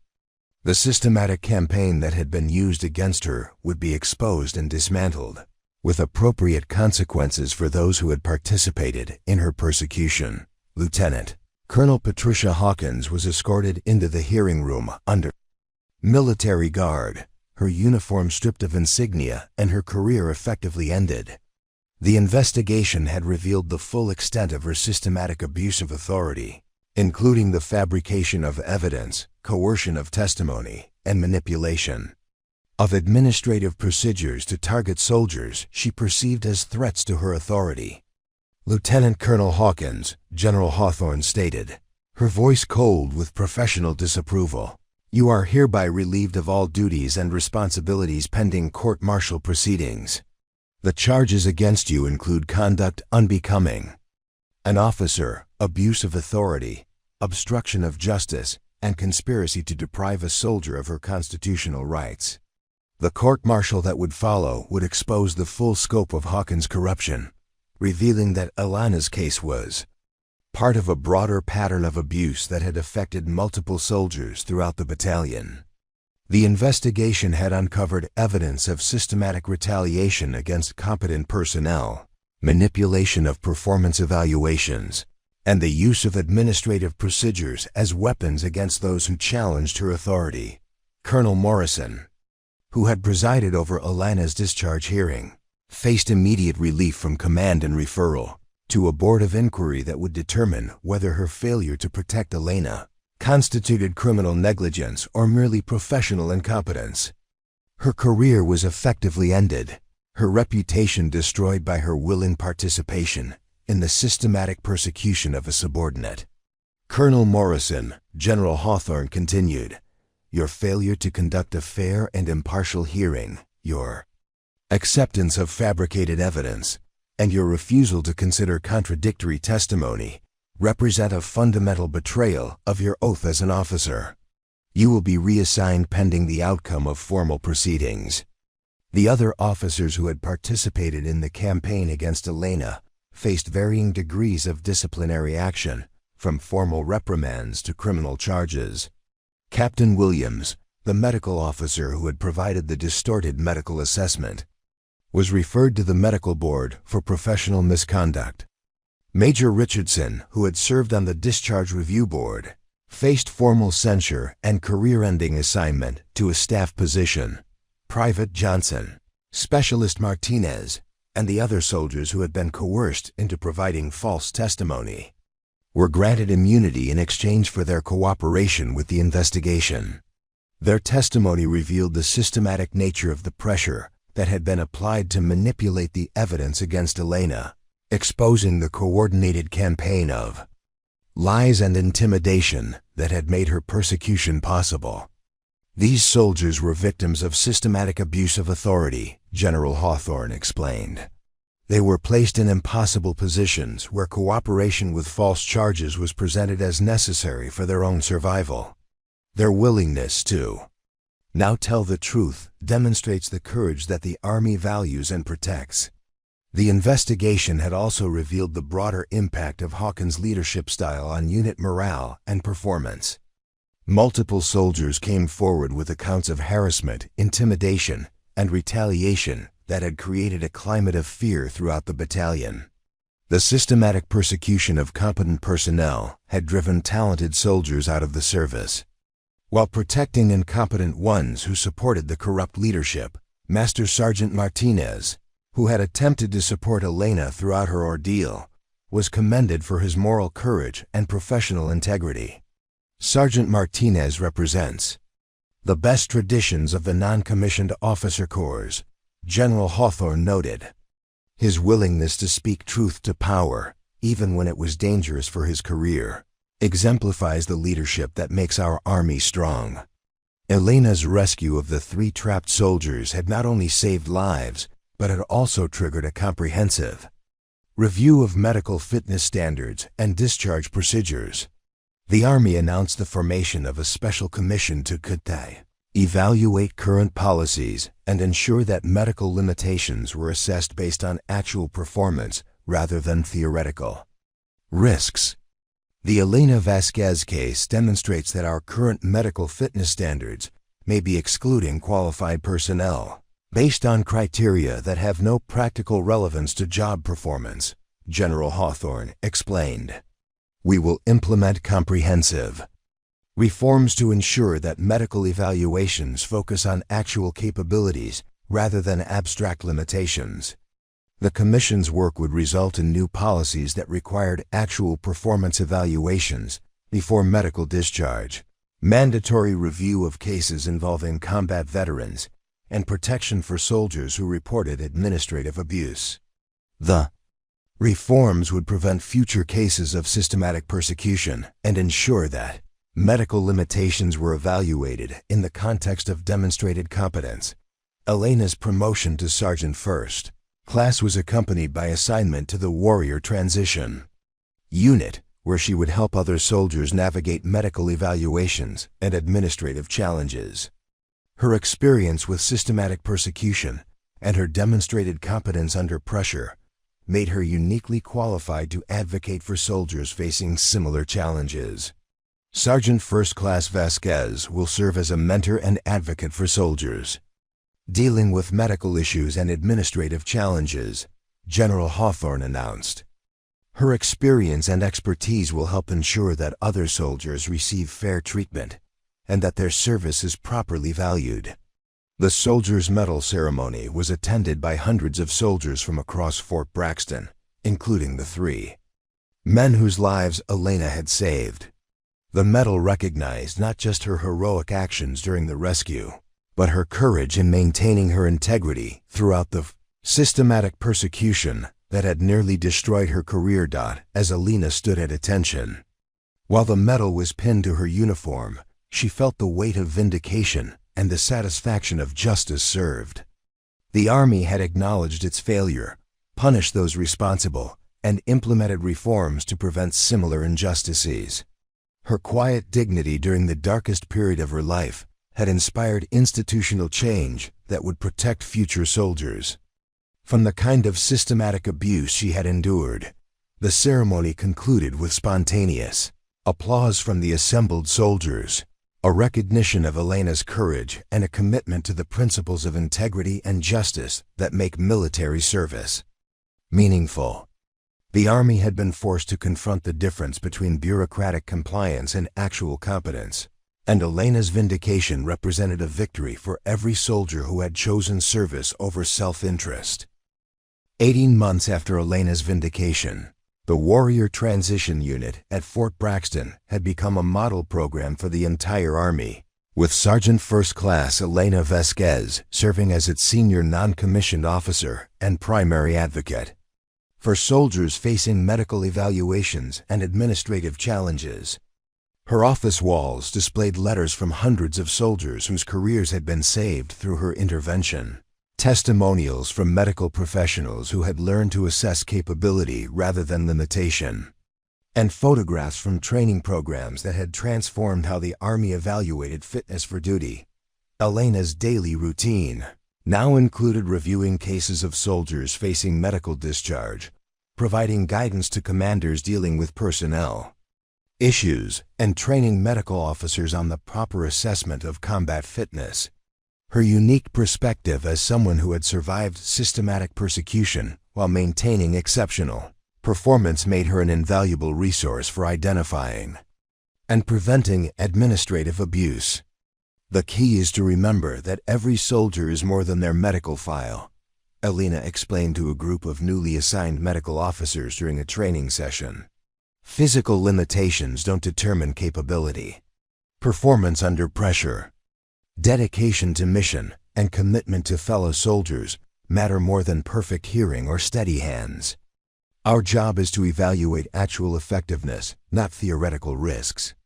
[SPEAKER 1] The systematic campaign that had been used against her would be exposed and dismantled, with appropriate consequences for those who had participated in her persecution. Lieutenant Colonel Patricia Hawkins was escorted into the hearing room under military guard, her uniform stripped of insignia and her career effectively ended. The investigation had revealed the full extent of her systematic abuse of authority, including the fabrication of evidence, coercion of testimony, and manipulation of administrative procedures to target soldiers she perceived as threats to her authority. Lieutenant Colonel Hawkins, General Hawthorne stated, her voice cold with professional disapproval, "You are hereby relieved of all duties and responsibilities pending court-martial proceedings. The charges against you include conduct unbecoming an officer, abuse of authority, obstruction of justice, and conspiracy to deprive a soldier of her constitutional rights." The court-martial that would follow would expose the full scope of Hawkins' corruption, revealing that Elena's case was part of a broader pattern of abuse that had affected multiple soldiers throughout the battalion. The investigation had uncovered evidence of systematic retaliation against competent personnel, manipulation of performance evaluations, and the use of administrative procedures as weapons against those who challenged her authority. Colonel Morrison, who had presided over Elena's discharge hearing, faced immediate relief from command and referral to a board of inquiry that would determine whether her failure to protect Elena constituted criminal negligence or merely professional incompetence. Her career was effectively ended, her reputation destroyed by her willing participation in the systematic persecution of a subordinate. Colonel Morrison, General Hawthorne continued, your failure to conduct a fair and impartial hearing, your acceptance of fabricated evidence, and your refusal to consider contradictory testimony represent a fundamental betrayal of your oath as an officer. You will be reassigned pending the outcome of formal proceedings. The other officers who had participated in the campaign against Elena faced varying degrees of disciplinary action, from formal reprimands to criminal charges. Captain Williams, the medical officer who had provided the distorted medical assessment, was referred to the medical board for professional misconduct. Major Richardson, who had served on the discharge review board, faced formal censure and career-ending assignment to a staff position. Private Johnson, Specialist Martinez, and the other soldiers who had been coerced into providing false testimony, were granted immunity in exchange for their cooperation with the investigation. Their testimony revealed the systematic nature of the pressure that had been applied to manipulate the evidence against Elena, exposing the coordinated campaign of lies and intimidation that had made her persecution possible. These soldiers were victims of systematic abuse of authority, General Hawthorne explained. They were placed in impossible positions where cooperation with false charges was presented as necessary for their own survival. Their willingness to now tell the truth demonstrates the courage that the Army values and protects. The investigation had also revealed the broader impact of Hawkins' leadership style on unit morale and performance. Multiple soldiers came forward with accounts of harassment, intimidation, and retaliation that had created a climate of fear throughout the battalion. The systematic persecution of competent personnel had driven talented soldiers out of the service, while protecting incompetent ones who supported the corrupt leadership. Master Sergeant Martinez, who had attempted to support Elena throughout her ordeal, was commended for his moral courage and professional integrity. Sergeant Martinez represents the best traditions of the non-commissioned officer corps, General Hawthorne noted. His willingness to speak truth to power, even when it was dangerous for his career, exemplifies the leadership that makes our Army strong. Elena's rescue of the 3 trapped soldiers had not only saved lives, but had also triggered a comprehensive review of medical fitness standards and discharge procedures. The Army announced the formation of a special commission to evaluate current policies and ensure that medical limitations were assessed based on actual performance rather than theoretical risks. The Elena Vasquez case demonstrates that our current medical fitness standards may be excluding qualified personnel based on criteria that have no practical relevance to job performance, General Hawthorne explained. We will implement comprehensive reforms to ensure that medical evaluations focus on actual capabilities rather than abstract limitations. The Commission's work would result in new policies that required actual performance evaluations before medical discharge, mandatory review of cases involving combat veterans, and protection for soldiers who reported administrative abuse. The reforms would prevent future cases of systematic persecution and ensure that medical limitations were evaluated in the context of demonstrated competence. Elena's promotion to Sergeant First Class was accompanied by assignment to the Warrior Transition Unit, where she would help other soldiers navigate medical evaluations and administrative challenges. Her experience with systematic persecution and her demonstrated competence under pressure made her uniquely qualified to advocate for soldiers facing similar challenges. Sergeant First Class Vasquez will serve as a mentor and advocate for soldiers dealing with medical issues and administrative challenges, General Hawthorne announced. Her experience and expertise will help ensure that other soldiers receive fair treatment and that their service is properly valued. The Soldiers' Medal ceremony was attended by hundreds of soldiers from across Fort Braxton, including the 3 men whose lives Elena had saved. The medal recognized not just her heroic actions during the rescue, but her courage in maintaining her integrity throughout the systematic persecution that had nearly destroyed her career. As Elena stood at attention, while the medal was pinned to her uniform, she felt the weight of vindication and the satisfaction of justice served. The Army had acknowledged its failure, punished those responsible, and implemented reforms to prevent similar injustices. Her quiet dignity during the darkest period of her life had inspired institutional change that would protect future soldiers from the kind of systematic abuse she had endured. The ceremony concluded with spontaneous applause from the assembled soldiers, a recognition of Elena's courage and a commitment to the principles of integrity and justice that make military service meaningful. The Army had been forced to confront the difference between bureaucratic compliance and actual competence, and Elena's vindication represented a victory for every soldier who had chosen service over self-interest. 18 months after Elena's vindication, the Warrior Transition Unit at Fort Braxton had become a model program for the entire Army, with Sergeant First Class Elena Vasquez serving as its senior non-commissioned officer and primary advocate for soldiers facing medical evaluations and administrative challenges. Her office walls displayed letters from hundreds of soldiers whose careers had been saved through her intervention, testimonials from medical professionals who had learned to assess capability rather than limitation, and photographs from training programs that had transformed how the Army evaluated fitness for duty. Elena's daily routine now included reviewing cases of soldiers facing medical discharge, providing guidance to commanders dealing with personnel issues, and training medical officers on the proper assessment of combat fitness. Her unique perspective as someone who had survived systematic persecution while maintaining exceptional performance made her an invaluable resource for identifying and preventing administrative abuse. The key is to remember that every soldier is more than their medical file, Elena explained to a group of newly assigned medical officers during a training session. Physical limitations don't determine capability. Performance under pressure, dedication to mission, and commitment to fellow soldiers matter more than perfect hearing or steady hands. Our job is to evaluate actual effectiveness, not theoretical risks.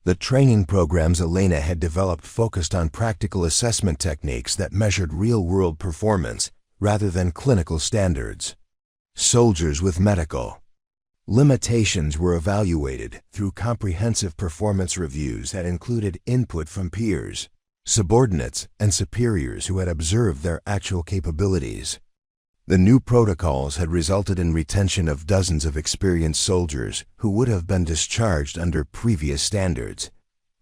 [SPEAKER 1] The training programs Elena had developed focused on practical assessment techniques that measured real-world performance rather than clinical standards. Soldiers with medical limitations were evaluated through comprehensive performance reviews that included input from peers, subordinates, and superiors who had observed their actual capabilities. The new protocols had resulted in retention of dozens of experienced soldiers who would have been discharged under previous standards.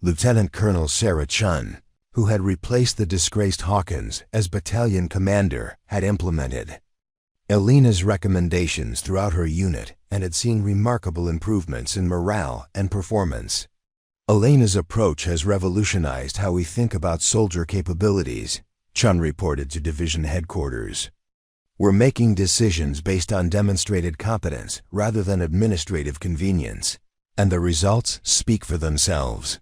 [SPEAKER 1] Lieutenant Colonel Sarah Chun, who had replaced the disgraced Hawkins as battalion commander, had implemented Elena's recommendations throughout her unit and had seen remarkable improvements in morale and performance. Elena's approach has revolutionized how we think about soldier capabilities, Chun reported to division headquarters. We're making decisions based on demonstrated competence rather than administrative convenience, and the results speak for themselves.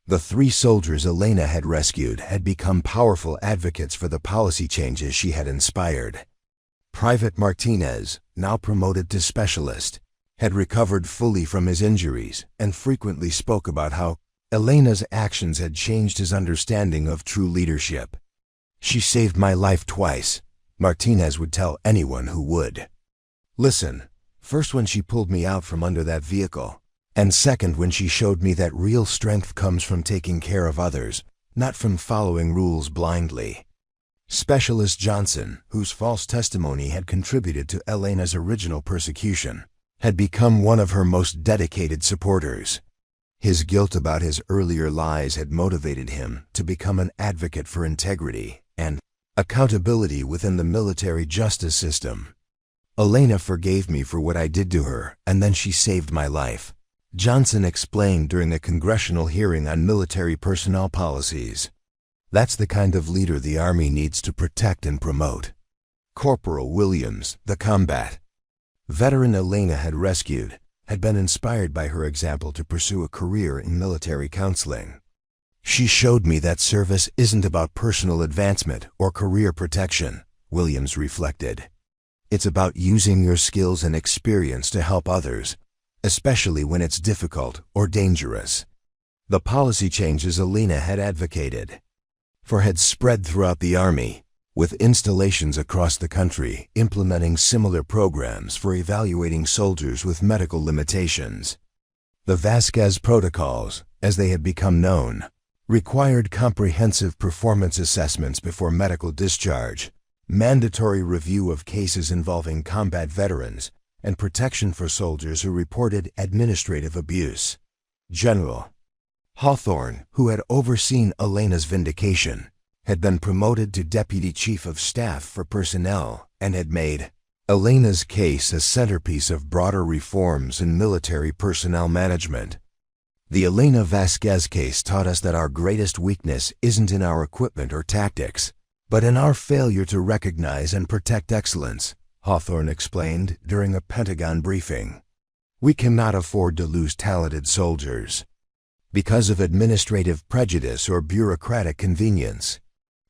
[SPEAKER 1] The 3 soldiers Elena had rescued had become powerful advocates for the policy changes she had inspired. Private Martinez, now promoted to specialist, had recovered fully from his injuries and frequently spoke about how Elena's actions had changed his understanding of true leadership. "She saved my life twice," Martinez would tell anyone who would. "Listen, first when she pulled me out from under that vehicle, and second when she showed me that real strength comes from taking care of others, not from following rules blindly." Specialist Johnson, whose false testimony had contributed to Elena's original persecution, had become one of her most dedicated supporters. His guilt about his earlier lies had motivated him to become an advocate for integrity and accountability within the military justice system. "Elena forgave me for what I did to her, and then she saved my life," Johnson explained during a congressional hearing on military personnel policies. That's the kind of leader the Army needs to protect and promote. Corporal Williams, the combat veteran Elena had rescued, had been inspired by her example to pursue a career in military counseling. "She showed me that service isn't about personal advancement or career protection," Williams reflected. "It's about using your skills and experience to help others, especially when it's difficult or dangerous." The policy changes Elena had advocated for had spread throughout the Army, with installations across the country implementing similar programs for evaluating soldiers with medical limitations. The Vasquez Protocols, as they had become known, required comprehensive performance assessments before medical discharge, mandatory review of cases involving combat veterans, and protection for soldiers who reported administrative abuse. General Hawthorne, who had overseen Elena's vindication, had been promoted to Deputy Chief of Staff for Personnel and had made Elena's case a centerpiece of broader reforms in military personnel management. The Elena Vasquez case taught us that our greatest weakness isn't in our equipment or tactics, but in our failure to recognize and protect excellence, Hawthorne explained during a Pentagon briefing. We cannot afford to lose talented soldiers because of administrative prejudice or bureaucratic convenience.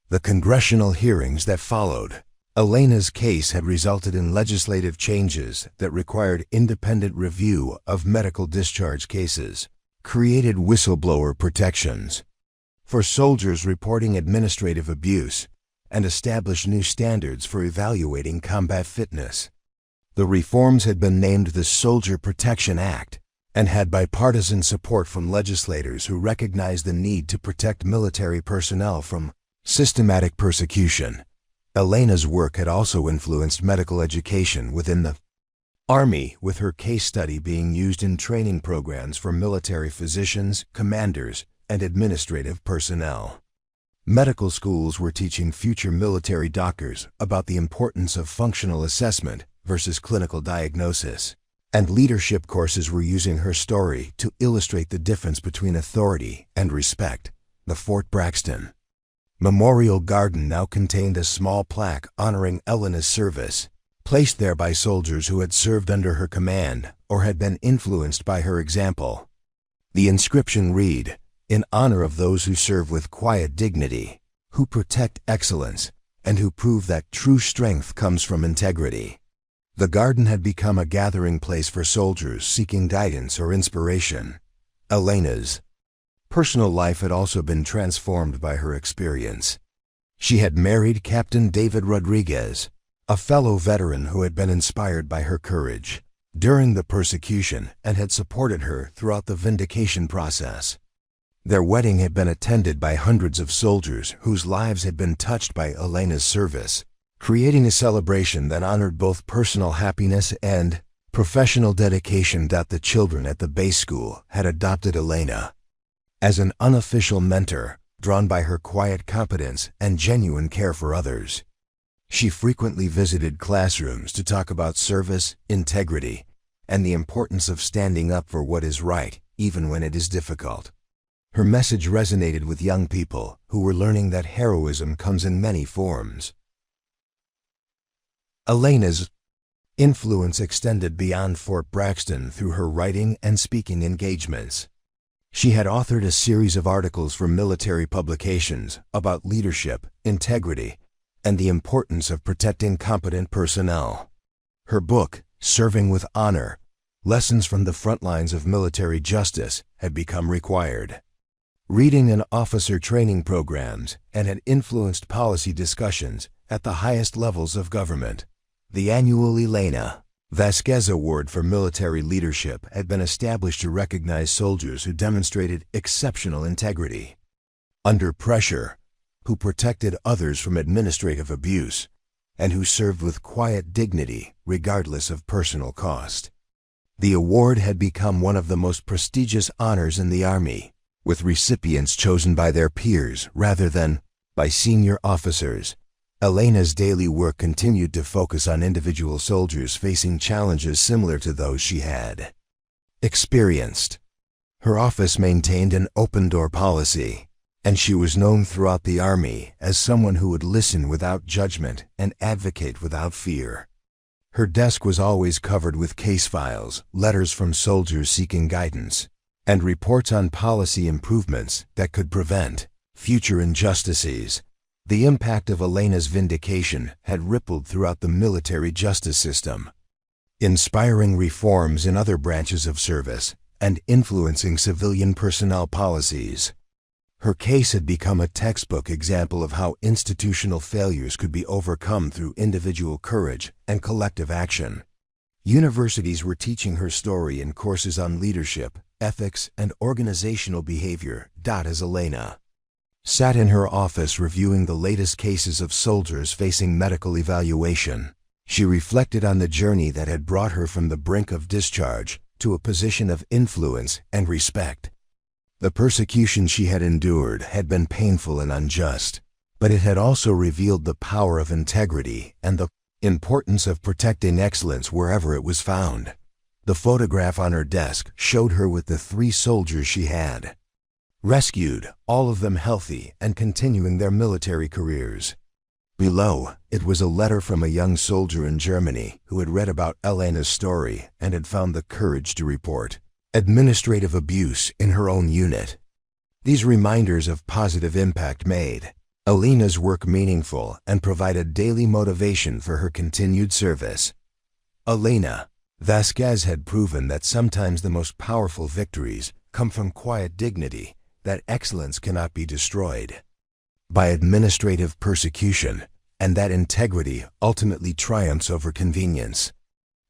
[SPEAKER 1] The congressional hearings that followed Elena's case had resulted in legislative changes that required independent review of medical discharge cases, created whistleblower protections for soldiers reporting administrative abuse, and established new standards for evaluating combat fitness. The reforms had been named the Soldier Protection Act and had bipartisan support from legislators who recognized the need to protect military personnel from systematic persecution. Elena's work had also influenced medical education within the Army, with her case study being used in training programs for military physicians, commanders, and administrative personnel. Medical schools were teaching future military doctors about the importance of functional assessment versus clinical diagnosis, and leadership courses were using her story to illustrate the difference between authority and respect. The Fort Braxton Memorial Garden now contained a small plaque honoring Elena's service, placed there by soldiers who had served under her command or had been influenced by her example. The inscription read, "In honor of those who serve with quiet dignity, who protect excellence, and who prove that true strength comes from integrity." The garden had become a gathering place for soldiers seeking guidance or inspiration. Elena's personal life had also been transformed by her experience. She had married Captain David Rodriguez, a fellow veteran who had been inspired by her courage during the persecution and had supported her throughout the vindication process. Their wedding had been attended by hundreds of soldiers whose lives had been touched by Elena's service, creating a celebration that honored both personal happiness and professional dedication. The children at the base school had adopted Elena as an unofficial mentor, drawn by her quiet competence and genuine care for others. She frequently visited classrooms to talk about service, integrity, and the importance of standing up for what is right, even when it is difficult. Her message resonated with young people who were learning that heroism comes in many forms. Elena's influence extended beyond Fort Braxton through her writing and speaking engagements. She had authored a series of articles for military publications about leadership, integrity, and the importance of protecting competent personnel. Her book, Serving with Honor: Lessons from the Front Lines of Military Justice, had become required reading in officer training programs and had influenced policy discussions at the highest levels of government. The annual Elena Vasquez Award for Military Leadership had been established to recognize soldiers who demonstrated exceptional integrity under pressure, who protected others from administrative abuse, and who served with quiet dignity regardless of personal cost. The award had become one of the most prestigious honors in the Army, with recipients chosen by their peers rather than by senior officers. Elena's daily work continued to focus on individual soldiers facing challenges similar to those she had experienced. Her office maintained an open-door policy, and she was known throughout the Army as someone who would listen without judgment and advocate without fear. Her desk was always covered with case files, letters from soldiers seeking guidance, and reports on policy improvements that could prevent future injustices. The impact of Elena's vindication had rippled throughout the military justice system, inspiring reforms in other branches of service and influencing civilian personnel policies. Her case had become a textbook example of how institutional failures could be overcome through individual courage and collective action. Universities were teaching her story in courses on leadership, ethics, and organizational behavior. As Elena sat in her office reviewing the latest cases of soldiers facing medical evaluation, she reflected on the journey that had brought her from the brink of discharge to a position of influence and respect. The persecution she had endured had been painful and unjust, but it had also revealed the power of integrity and the importance of protecting excellence wherever it was found. The photograph on her desk showed her with the 3 soldiers she had rescued, all of them healthy and continuing their military careers. Below, it was a letter from a young soldier in Germany who had read about Elena's story and had found the courage to report administrative abuse in her own unit. These reminders of positive impact made Elena's work meaningful and provided daily motivation for her continued service. Elena Vasquez had proven that sometimes the most powerful victories come from quiet dignity, that excellence cannot be destroyed by administrative persecution, and that integrity ultimately triumphs over convenience.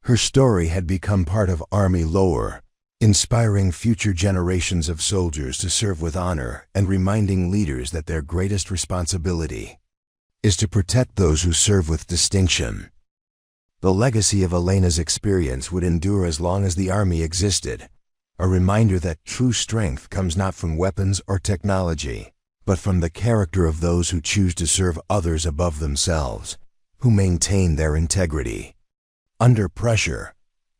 [SPEAKER 1] Her story had become part of Army lore, inspiring future generations of soldiers to serve with honor and reminding leaders that their greatest responsibility is to protect those who serve with distinction. The legacy of Elena's experience would endure as long as the Army existed, a reminder that true strength comes not from weapons or technology, but from the character of those who choose to serve others above themselves, who maintain their integrity under pressure,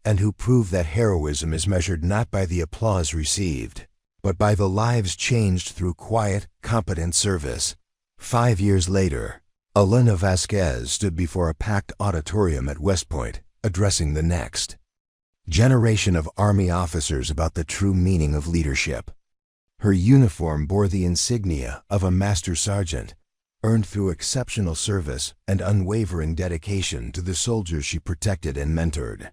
[SPEAKER 1] and who prove that heroism is measured not by the applause received, but by the lives changed through quiet, competent service. 5 years later, Elena Vasquez stood before a packed auditorium at West Point, addressing the next generation of Army officers about the true meaning of leadership. Her uniform bore the insignia of a master sergeant, earned through exceptional service and unwavering dedication to the soldiers she protected and mentored.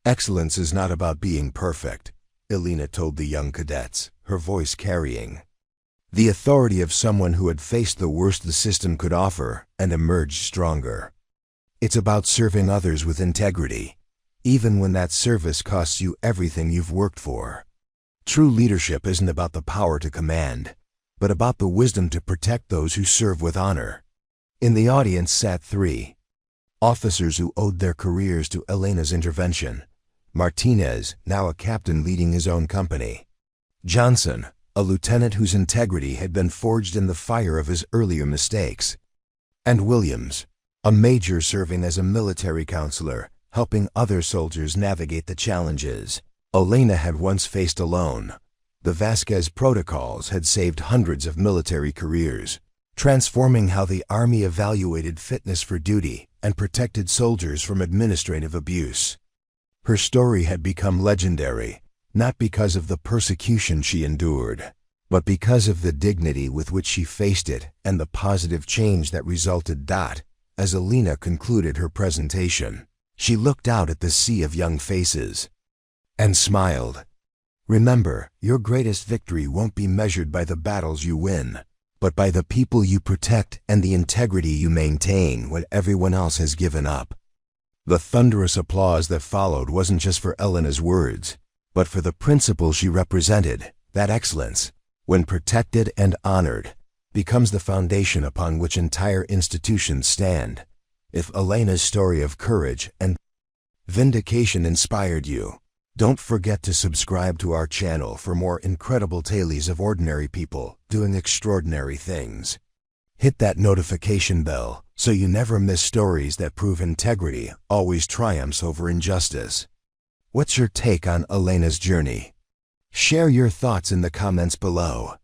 [SPEAKER 1] "Excellence is not about being perfect," Elena told the young cadets, her voice carrying the authority of someone who had faced the worst the system could offer and emerged stronger. "It's about serving others with integrity, even when that service costs you everything you've worked for. True leadership isn't about the power to command, but about the wisdom to protect those who serve with honor." In the audience sat 3 officers who owed their careers to Elena's intervention. Martinez, now a captain leading his own company. Johnson, a lieutenant whose integrity had been forged in the fire of his earlier mistakes. And Williams, a major serving as a military counselor, helping other soldiers navigate the challenges Elena had once faced alone. The Vasquez Protocols had saved hundreds of military careers, transforming how the Army evaluated fitness for duty and protected soldiers from administrative abuse. Her story had become legendary, not because of the persecution she endured, but because of the dignity with which she faced it and the positive change that resulted. As Elena concluded her presentation, she looked out at the sea of young faces and smiled. "Remember, your greatest victory won't be measured by the battles you win, but by the people you protect and the integrity you maintain when everyone else has given up." The thunderous applause that followed wasn't just for Elena's words, but for the principle she represented, that excellence, when protected and honored, becomes the foundation upon which entire institutions stand. If Elena's story of courage and vindication inspired you, don't forget to subscribe to our channel for more incredible tales of ordinary people doing extraordinary things. Hit that notification bell so you never miss stories that prove integrity always triumphs over injustice. What's your take on Elena's journey? Share your thoughts in the comments below.